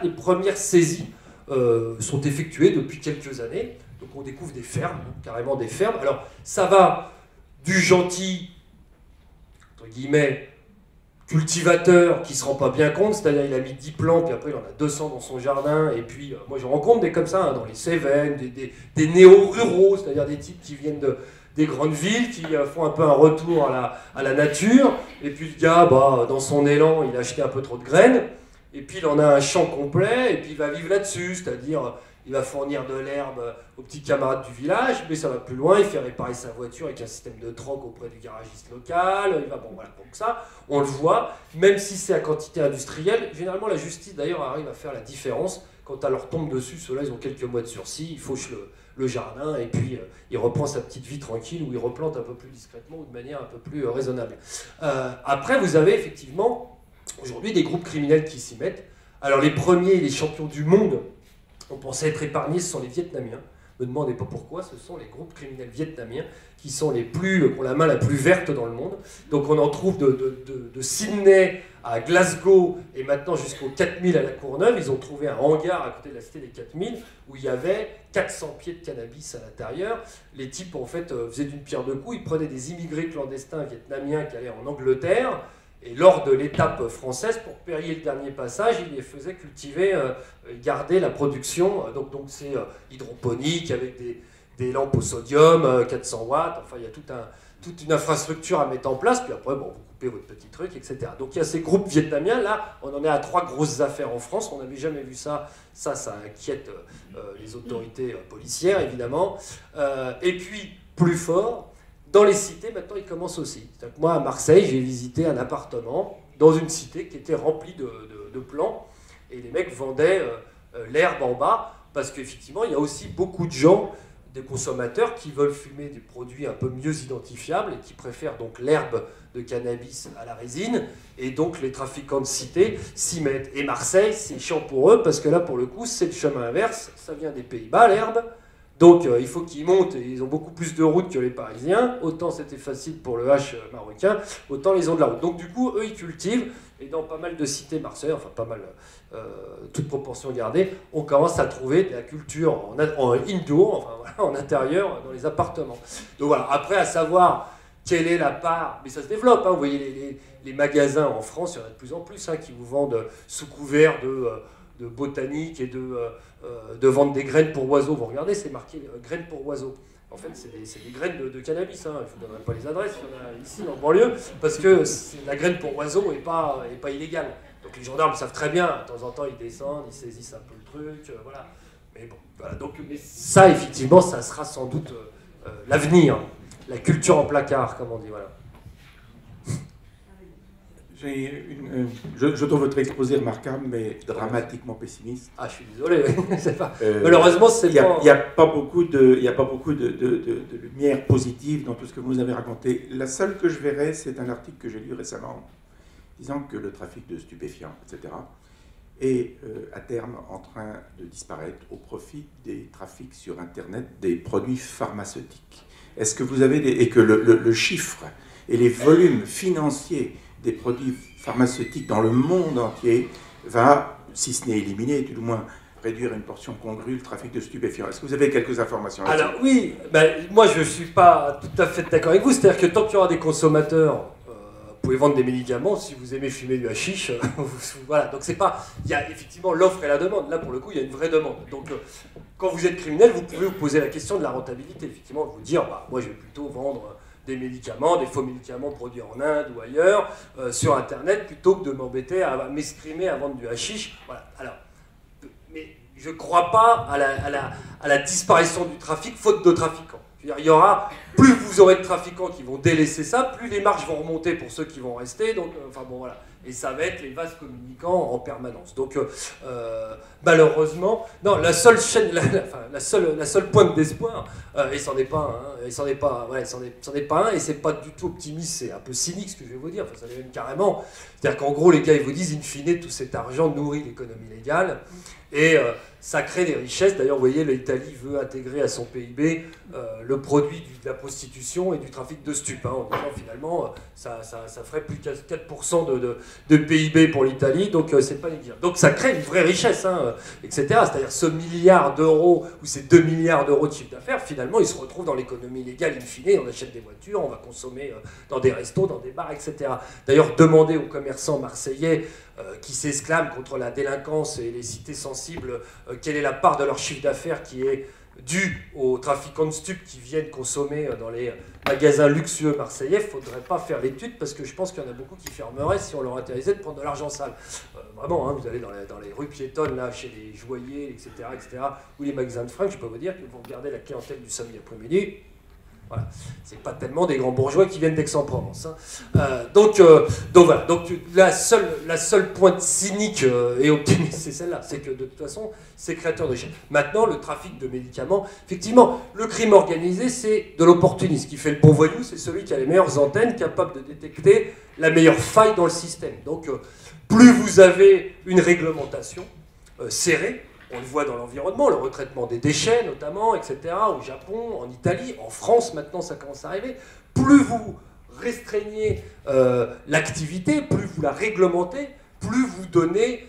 les premières saisies sont effectuées depuis quelques années. Donc on découvre des fermes, carrément des fermes. Alors ça va du gentil, entre guillemets, cultivateur qui ne se rend pas bien compte, c'est-à-dire il a mis 10 plants, puis après il en a 200 dans son jardin, et puis moi je rencontre des comme ça, dans les Cévennes, des néo-ruraux, c'est-à-dire des types qui viennent des grandes villes, qui font un peu un retour à la nature, et puis le gars, dans son élan, il a acheté un peu trop de graines, et puis il en a un champ complet, et puis il va vivre là-dessus, c'est-à-dire il va fournir de l'herbe aux petits camarades du village, mais ça va plus loin, il fait réparer sa voiture avec un système de troc auprès du garagiste local, il va, bon voilà, donc ça, on le voit, même si c'est à quantité industrielle, généralement la justice d'ailleurs arrive à faire la différence, quand elle leur tombe dessus, ceux-là ils ont quelques mois de sursis, il fauche le jardin, et puis il reprend sa petite vie tranquille, ou il replante un peu plus discrètement, ou de manière un peu plus raisonnable. Après vous avez effectivement, aujourd'hui, des groupes criminels qui s'y mettent. Alors les premiers, les champions du monde, on pensait être épargnés, ce sont les Vietnamiens. Ne me demandez pas pourquoi, ce sont les groupes criminels vietnamiens qui sont qui ont la main la plus verte dans le monde. Donc on en trouve de Sydney à Glasgow et maintenant jusqu'aux 4000 à la Courneuve. Ils ont trouvé un hangar à côté de la cité des 4000 où il y avait 400 pieds de cannabis à l'intérieur. Les types en fait faisaient d'une pierre deux coups. Ils prenaient des immigrés clandestins vietnamiens qui allaient en Angleterre. Et lors de l'étape française, pour payer le dernier passage, il les faisait cultiver, garder la production. Donc c'est hydroponique avec des lampes au sodium, 400 watts. Enfin, il y a toute une infrastructure à mettre en place. Puis après, vous coupez votre petit truc, etc. Donc il y a ces groupes vietnamiens. Là, on en est à 3 grosses affaires en France. On n'avait jamais vu ça. Ça inquiète les autorités policières, évidemment. Et puis, plus fort, dans les cités, maintenant, ils commencent aussi. C'est-à-dire que moi, à Marseille, j'ai visité un appartement dans une cité qui était remplie de plants, et les mecs vendaient l'herbe en bas, parce qu'effectivement, il y a aussi beaucoup de gens, des consommateurs, qui veulent fumer des produits un peu mieux identifiables, et qui préfèrent donc l'herbe de cannabis à la résine, et donc les trafiquants de cité s'y mettent. Et Marseille, c'est chiant pour eux, parce que là, pour le coup, c'est le chemin inverse, ça vient des Pays-Bas, l'herbe. Donc il faut qu'ils montent, et ils ont beaucoup plus de routes que les Parisiens, autant c'était facile pour le hache marocain, autant ils ont de la route. Donc du coup, eux ils cultivent, et dans pas mal de cités marseillaises, enfin pas mal, toute proportion gardée, on commence à trouver de la culture en indoor, enfin voilà, en intérieur, dans les appartements. Donc voilà, après à savoir quelle est la part, mais ça se développe, vous voyez les magasins en France, il y en a de plus en plus qui vous vendent sous couvert de botanique et de vendre des graines pour oiseaux. Vous regardez, c'est marqué graines pour oiseaux. En fait, c'est des graines de cannabis. Hein. Je ne vous donnerai pas les adresses, il y en a ici en banlieue, parce que la graine pour oiseau n'est pas illégale. Donc les gendarmes savent très bien, de temps en temps ils descendent, ils saisissent un peu le truc, voilà. Mais bon, voilà. Donc, mais ça, effectivement, ça sera sans doute l'avenir, la culture en placard, comme on dit, voilà. Je trouve votre exposé remarquable, mais dramatiquement pessimiste. Ah, je suis désolé, c'est pas... malheureusement, c'est pas... Il n'y a pas beaucoup de lumière positive dans tout ce que vous avez raconté. La seule que je verrai, c'est un article que j'ai lu récemment, disant que le trafic de stupéfiants, etc., est à terme en train de disparaître au profit des trafics sur Internet des produits pharmaceutiques. Est-ce que vous avez et que le chiffre et les volumes financiers des produits pharmaceutiques dans le monde entier va, si ce n'est éliminer, tout du moins réduire une portion congrue le trafic de stupéfiants. Est-ce que vous avez quelques informations là-dessus? Alors oui, ben, moi je ne suis pas tout à fait d'accord avec vous, c'est-à-dire que tant qu'il y aura des consommateurs, vous pouvez vendre des médicaments, si vous aimez fumer du hashish, voilà, donc c'est pas, il y a effectivement l'offre et la demande, là pour le coup il y a une vraie demande, donc quand vous êtes criminel, vous pouvez vous poser la question de la rentabilité, effectivement, de vous dire, bah, moi je vais plutôt vendre des médicaments, des faux médicaments produits en Inde ou ailleurs, sur Internet, plutôt que de m'embêter à m'escrimer à vendre du hashish. Voilà. Alors, mais je ne crois pas à la disparition du trafic, faute de trafiquants. Je veux dire, il y aura, plus vous aurez de trafiquants qui vont délaisser ça, plus les marges vont remonter pour ceux qui vont rester. Donc, enfin bon, voilà. Et ça va être les vases communicants en permanence. Donc, malheureusement, non, la seule chaîne, la seule pointe d'espoir, et c'en est pas un, et c'en est pas un, et c'est pas du tout optimiste, c'est un peu cynique ce que je vais vous dire, enfin, ça l'est même carrément. C'est-à-dire qu'en gros, les gars, ils vous disent, in fine, tout cet argent nourrit l'économie légale, et ça crée des richesses. D'ailleurs, vous voyez, l'Italie veut intégrer à son PIB le produit de la prostitution et du trafic de stupes. Hein, en disant finalement, ça ferait plus de 4% de PIB pour l'Italie, donc c'est pas négligeable. Donc ça crée une vraie richesse, hein, etc. C'est-à-dire ce milliard d'euros ou ces 2 milliards d'euros de chiffre d'affaires, finalement, ils se retrouvent dans l'économie légale in fine. On achète des voitures, on va consommer dans des restos, dans des bars, etc. D'ailleurs, demandez aux commerçants marseillais qui s'exclament contre la délinquance et les cités sensibles, quelle est la part de leur chiffre d'affaires qui est due aux trafiquants de stupes qui viennent consommer dans les magasins luxueux marseillais. Il ne faudrait pas faire l'étude parce que je pense qu'il y en a beaucoup qui fermeraient si on leur interdisait de prendre de l'argent sale. Vraiment, hein, vous allez dans les rues piétonnes, là, chez les joailliers, etc., ou les magasins de fringues, je peux vous dire que vous regardez la clientèle du samedi après-midi. Voilà. C'est pas tellement des grands bourgeois qui viennent d'Aix-en-Provence. Hein. Donc voilà. Donc la seule pointe cynique et optimiste, c'est celle-là. C'est que de toute façon, c'est créateur de richesse. Maintenant, le trafic de médicaments, effectivement, le crime organisé, c'est de l'opportunisme. Qui fait le bon voyou, c'est celui qui a les meilleures antennes, capable de détecter la meilleure faille dans le système. Donc, plus vous avez une réglementation serrée, on le voit dans l'environnement, le retraitement des déchets notamment, etc., au Japon, en Italie, en France, maintenant ça commence à arriver. Plus vous restreignez l'activité, plus vous la réglementez, plus vous donnez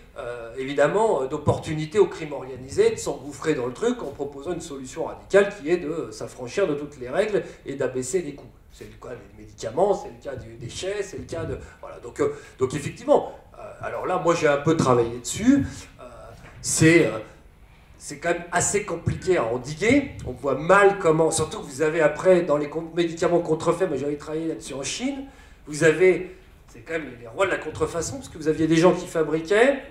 évidemment d'opportunités au crime organisé de s'engouffrer dans le truc en proposant une solution radicale qui est de s'affranchir de toutes les règles et d'abaisser les coûts. C'est le cas des médicaments, c'est le cas des déchets, c'est le cas de... Voilà, donc effectivement, alors là, moi j'ai un peu travaillé dessus, c'est quand même assez compliqué à endiguer. On voit mal comment, surtout que vous avez après, dans les médicaments contrefaits, mais j'avais travaillé là-dessus en Chine, vous avez, c'est quand même les rois de la contrefaçon, parce que vous aviez des gens qui fabriquaient,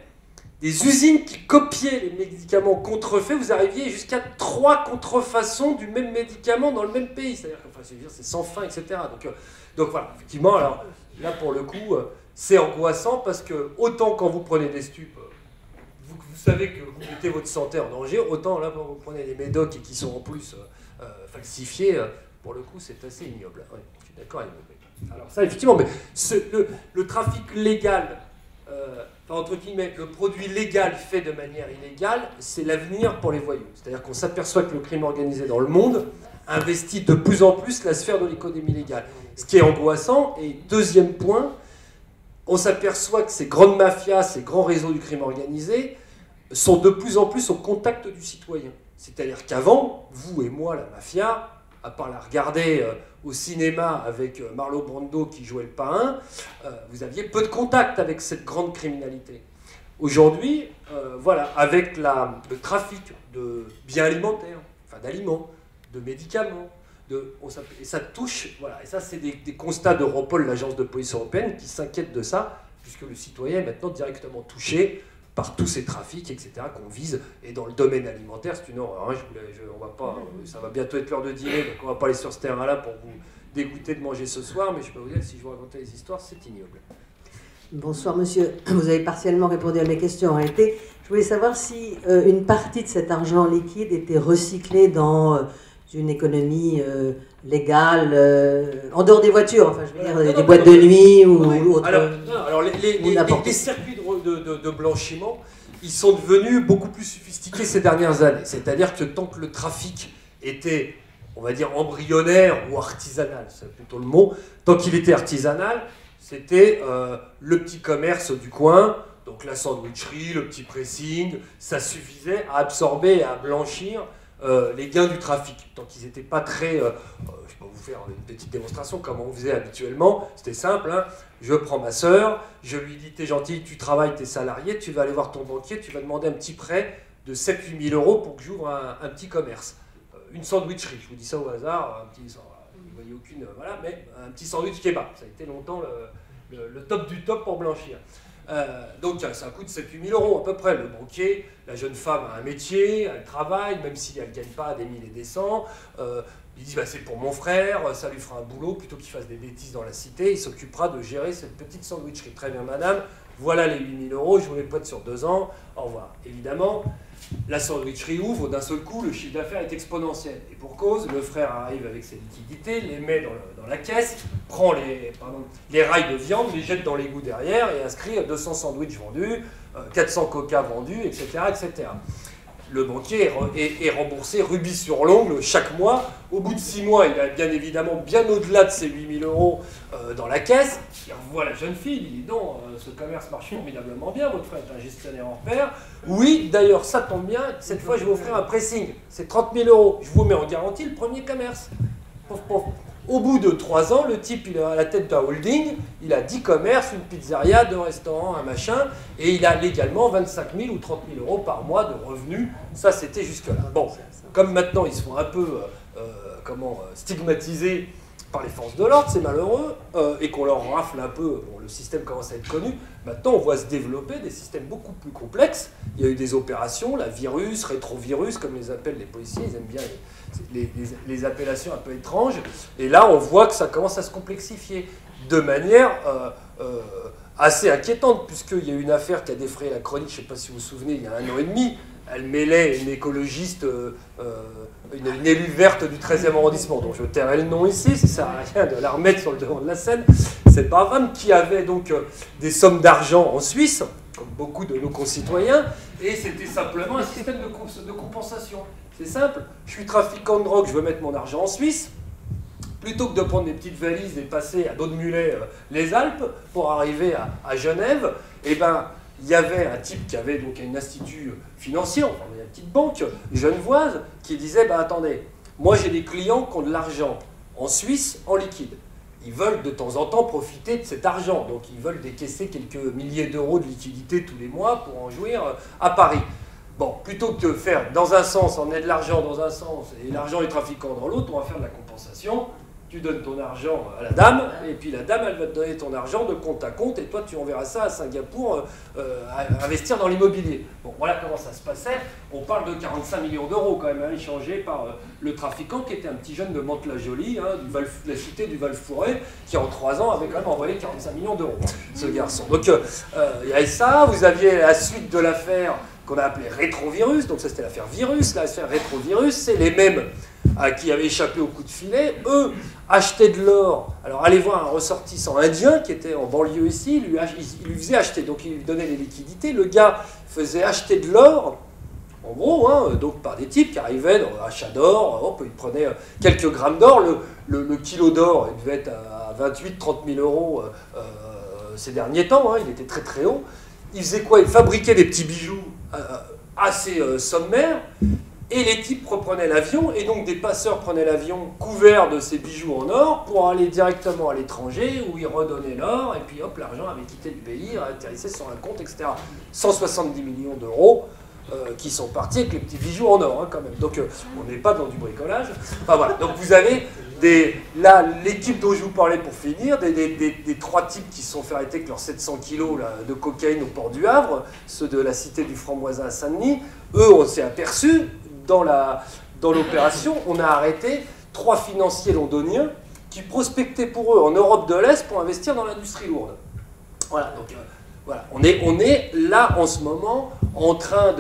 des usines qui copiaient les médicaments contrefaits, vous arriviez jusqu'à 3 contrefaçons du même médicament dans le même pays. C'est-à-dire que enfin, c'est sans fin, etc. Donc voilà, effectivement, alors là pour le coup, c'est angoissant parce que autant quand vous prenez des stupes, vous savez que vous mettez votre santé en danger, autant là quand vous prenez des médocs et qui sont en plus falsifiés, pour le coup c'est assez ignoble. Ouais, je suis d'accord avec vous. Alors ça effectivement, mais le trafic légal, entre guillemets, le produit légal fait de manière illégale, c'est l'avenir pour les voyous. C'est-à-dire qu'on s'aperçoit que le crime organisé dans le monde investit de plus en plus la sphère de l'économie légale. Ce qui est angoissant, et deuxième point, on s'aperçoit que ces grandes mafias, ces grands réseaux du crime organisé, sont de plus en plus au contact du citoyen. C'est-à-dire qu'avant, vous et moi, la mafia, à part la regarder au cinéma avec Marlon Brando qui jouait le parrain, vous aviez peu de contact avec cette grande criminalité. Aujourd'hui, voilà, avec le trafic de biens alimentaires, enfin d'aliments, de médicaments, et ça touche, voilà, et ça c'est des constats d'Europol, l'agence de police européenne, qui s'inquiète de ça, puisque le citoyen est maintenant directement touché par tous ces trafics, etc., qu'on vise. Et dans le domaine alimentaire, c'est une horreur. Hein, on va pas, ça va bientôt être l'heure de dîner, donc on va pas aller sur ce terrain-là pour vous dégoûter de manger ce soir, mais je peux vous dire que si je vous racontais les histoires, c'est ignoble. Bonsoir monsieur, vous avez partiellement répondu à mes questions. En réalité, je voulais savoir si une partie de cet argent liquide était recyclée dans une économie légale, en dehors des voitures, enfin je veux dire des boîtes de nuit ou autre. Alors les circuits de blanchiment, ils sont devenus beaucoup plus sophistiqués ces dernières années. C'est-à-dire que tant que le trafic était, on va dire, embryonnaire ou artisanal, c'est plutôt le mot, tant qu'il était artisanal, c'était le petit commerce du coin, donc la sandwicherie, le petit pressing, ça suffisait à absorber et à blanchir les gains du trafic. Tant qu'ils n'étaient pas très... je peux vous faire une petite démonstration, comme on faisait habituellement. C'était simple, hein. Je prends ma sœur, je lui dis, t'es gentil, tu travailles, t'es salarié, tu vas aller voir ton banquier, tu vas demander un petit prêt de 7-8 000 euros pour que j'ouvre un petit commerce. Une sandwicherie, je vous dis ça au hasard, vous ne voyez aucune... voilà, mais un petit sandwich kebab. Ça a été longtemps le top du top pour blanchir. Donc ça coûte 7-8 000 euros à peu près. Le banquier, la jeune femme a un métier, elle travaille, même si elle ne gagne pas des milliers et des cents. Il dit bah, c'est pour mon frère, ça lui fera un boulot, plutôt qu'il fasse des bêtises dans la cité, il s'occupera de gérer cette petite sandwicherie. Très bien madame, voilà les 8 000 euros, je vous les pointe sur 2 ans, au revoir. Évidemment, la sandwicherie ouvre, d'un seul coup, le chiffre d'affaires est exponentiel. Et pour cause, le frère arrive avec ses liquidités, les met dans la caisse, prend les rails de viande, les jette dans l'égout derrière et inscrit 200 sandwichs vendus, 400 coca vendus, etc., etc. Le banquier est remboursé rubis sur l'ongle chaque mois. Au bout de 6 mois, il a bien évidemment bien au-delà de ses 8 000 euros dans la caisse. Il revoit la jeune fille, il dit non, ce commerce marche formidablement bien, votre frère est un gestionnaire hors pair. Oui, d'ailleurs, ça tombe bien, cette fois je vais vous offrir un pressing, c'est 30 000 euros. Je vous mets en garantie le premier commerce. Pof, pof. Au bout de 3 ans, le type, il est à la tête d'un holding, il a 10 commerces, une pizzeria, 2 restaurants, un machin, et il a légalement 25 000 ou 30 000 euros par mois de revenus. Ça, c'était jusque-là. Bon, comme maintenant, ils se font un peu stigmatisés par les forces de l'ordre, c'est malheureux, et qu'on leur rafle un peu, bon, le système commence à être connu, maintenant on voit se développer des systèmes beaucoup plus complexes. Il y a eu des opérations, la virus, rétrovirus, comme les appellent les policiers, ils aiment bien les appellations un peu étranges, et là on voit que ça commence à se complexifier de manière assez inquiétante, puisqu'il y a eu une affaire qui a défrayé la chronique, je ne sais pas si vous vous souvenez, il y a 1 an et demi, elle mêlait une écologiste, une élue verte du 13e arrondissement, dont je tairai le nom ici, ça ne sert à rien de la remettre sur le devant de la scène, cette brave femme qui avait donc des sommes d'argent en Suisse, comme beaucoup de nos concitoyens, et c'était simplement un système de compensation. C'est simple, je suis trafiquant de drogue, je veux mettre mon argent en Suisse, plutôt que de prendre des petites valises et passer à dos de mulet les Alpes pour arriver à Genève, eh ben, il y avait un type qui avait donc un institut financier, enfin une petite banque genevoise, qui disait bah, attendez, moi j'ai des clients qui ont de l'argent en Suisse en liquide. Ils veulent de temps en temps profiter de cet argent, donc ils veulent décaisser quelques milliers d'euros de liquidité tous les mois pour en jouir à Paris. Bon, plutôt que de faire dans un sens, emmener de l'argent dans un sens et l'argent des trafiquants dans l'autre, on va faire de la compensation. Tu donnes ton argent à la dame, et puis la dame, elle va te donner ton argent de compte à compte, et toi, tu enverras ça à Singapour, investir dans l'immobilier. Bon, voilà comment ça se passait. On parle de 45 millions d'euros, quand même, échangés par le trafiquant, qui était un petit jeune de Mantes-la-Jolie, hein, la cité du Val-Fouré, qui en 3 ans avait quand même envoyé 45 millions d'euros, ce garçon. Donc, il y avait ça. Vous aviez la suite de l'affaire qu'on a appelée rétrovirus, donc ça c'était l'affaire virus. L'affaire rétrovirus, c'est les mêmes qui avaient échappé au coup de filet, eux achetaient de l'or. Alors allez voir un ressortissant indien qui était en banlieue ici, il lui faisait acheter, donc il lui donnait les liquidités, le gars faisait acheter de l'or, en gros, hein, donc par des types qui arrivaient dans l'achat d'or, hop, ils prenaient quelques grammes d'or, le kilo d'or il devait être à 28-30 000 euros ces derniers temps, hein, il était très très haut. Il faisait quoi? Il fabriquait des petits bijoux assez sommaires. Et les types reprenaient l'avion, et donc des passeurs prenaient l'avion couvert de ces bijoux en or pour aller directement à l'étranger, où ils redonnaient l'or, et puis hop, l'argent avait quitté le pays, atterrissait sur un compte, etc. 170 millions d'euros qui sont partis avec les petits bijoux en or, hein, quand même. Donc on n'est pas dans du bricolage. Enfin voilà, donc vous avez là, l'équipe dont je vous parlais pour finir, des 3 types qui se sont fait arrêter avec leurs 700 kilos là, de cocaïne au port du Havre, ceux de la cité du Framboisin à Saint-Denis. Eux, on s'est aperçu, dans l'opération, on a arrêté 3 financiers londoniens qui prospectaient pour eux en Europe de l'Est pour investir dans l'industrie lourde. Voilà, donc voilà, on est là en ce moment en train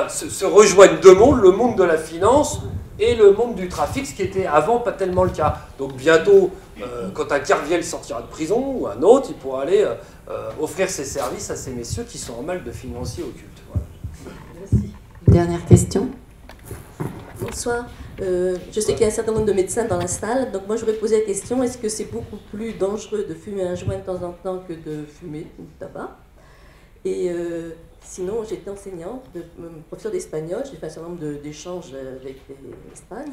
se rejoignent 2 mondes, le monde de la finance et le monde du trafic, ce qui était avant pas tellement le cas. Donc bientôt, quand un Kerviel sortira de prison ou un autre, il pourra aller offrir ses services à ces messieurs qui sont en mal de financiers occultes. Voilà. Merci. Dernière question. Bonsoir. Je sais qu'il y a un certain nombre de médecins dans la salle, donc moi je voudrais poser la question, est-ce que c'est beaucoup plus dangereux de fumer un joint de temps en temps que de fumer du tabac? Et sinon, j'étais enseignante, professeure d'espagnol, j'ai fait un certain nombre d'échanges avec l'Espagne,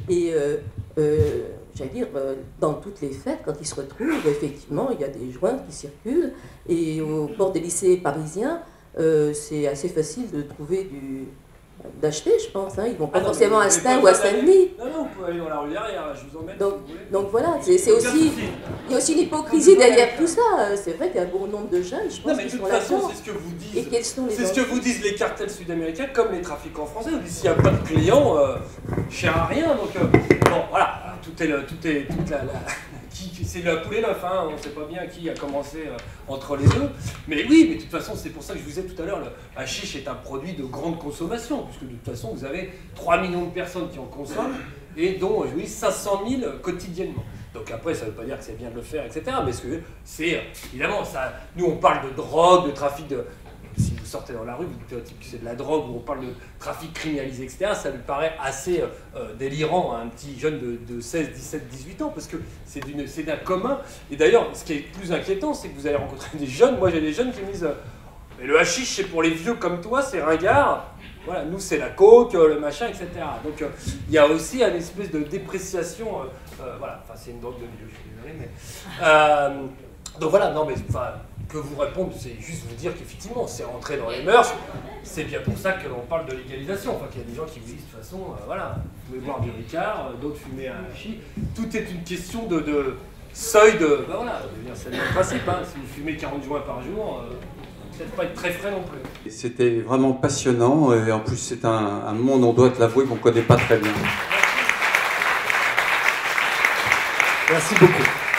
et j'allais dire, dans toutes les fêtes, quand ils se retrouvent, effectivement, il y a des joints qui circulent, et au bord des lycées parisiens, c'est assez facile de trouver d'acheter, je pense. Hein. Ils vont pas forcément à Stein ou à Saint-Denis. Non, vous pouvez aller dans la rue derrière, je vous emmène. Donc voilà, il y a aussi une hypocrisie derrière tout ça. C'est vrai qu'il y a un bon nombre de jeunes, je pense, qui sont là-dedans. C'est ce que vous disent. Et quels sont les c'est ce que vous disent les cartels sud-américains, comme les trafiquants français. Vous dites s'il n'y a pas de clients, cher à rien. Donc bon, voilà, c'est la poule et l'œuf, hein. On ne sait pas bien qui a commencé entre les deux. Mais oui, mais de toute façon, c'est pour ça que je vous disais tout à l'heure, le hashish est un produit de grande consommation, puisque de toute façon, vous avez 3 millions de personnes qui en consomment, et dont, oui, 500 000 quotidiennement. Donc après, ça ne veut pas dire que c'est bien de le faire, etc. Mais c'est, évidemment, ça, nous, on parle de drogue, de trafic de... Si vous sortez dans la rue, vous dites au type que c'est de la drogue, ou on parle de trafic criminalisé, etc., ça lui paraît assez délirant à un petit jeune de 16, 17, 18 ans, parce que c'est d'un commun. Et d'ailleurs, ce qui est plus inquiétant, c'est que vous allez rencontrer des jeunes, moi j'ai des jeunes qui me disent mais le hashish, c'est pour les vieux comme toi, c'est ringard, voilà, nous c'est la coke, le machin, etc. Donc il y a aussi une espèce de dépréciation, voilà, enfin c'est une drogue de vieux, je suis désolé, mais... donc voilà, non mais... que vous répondre, c'est juste vous dire qu'effectivement, c'est rentré dans les mœurs. C'est bien pour ça que l'on parle de légalisation. Enfin, qu'il y a des gens qui vous disent, de toute façon, voilà, vous pouvez boire du Ricard, d'autres fumer un hachis. Tout est une question de seuil de... Ben voilà, c'est le même principe. Hein. Si vous fumez 40 joints par jour, peut-être pas être très frais non plus. C'était vraiment passionnant. Et en plus, c'est un monde, on doit te l'avouer, qu'on ne connaît pas très bien. Merci beaucoup.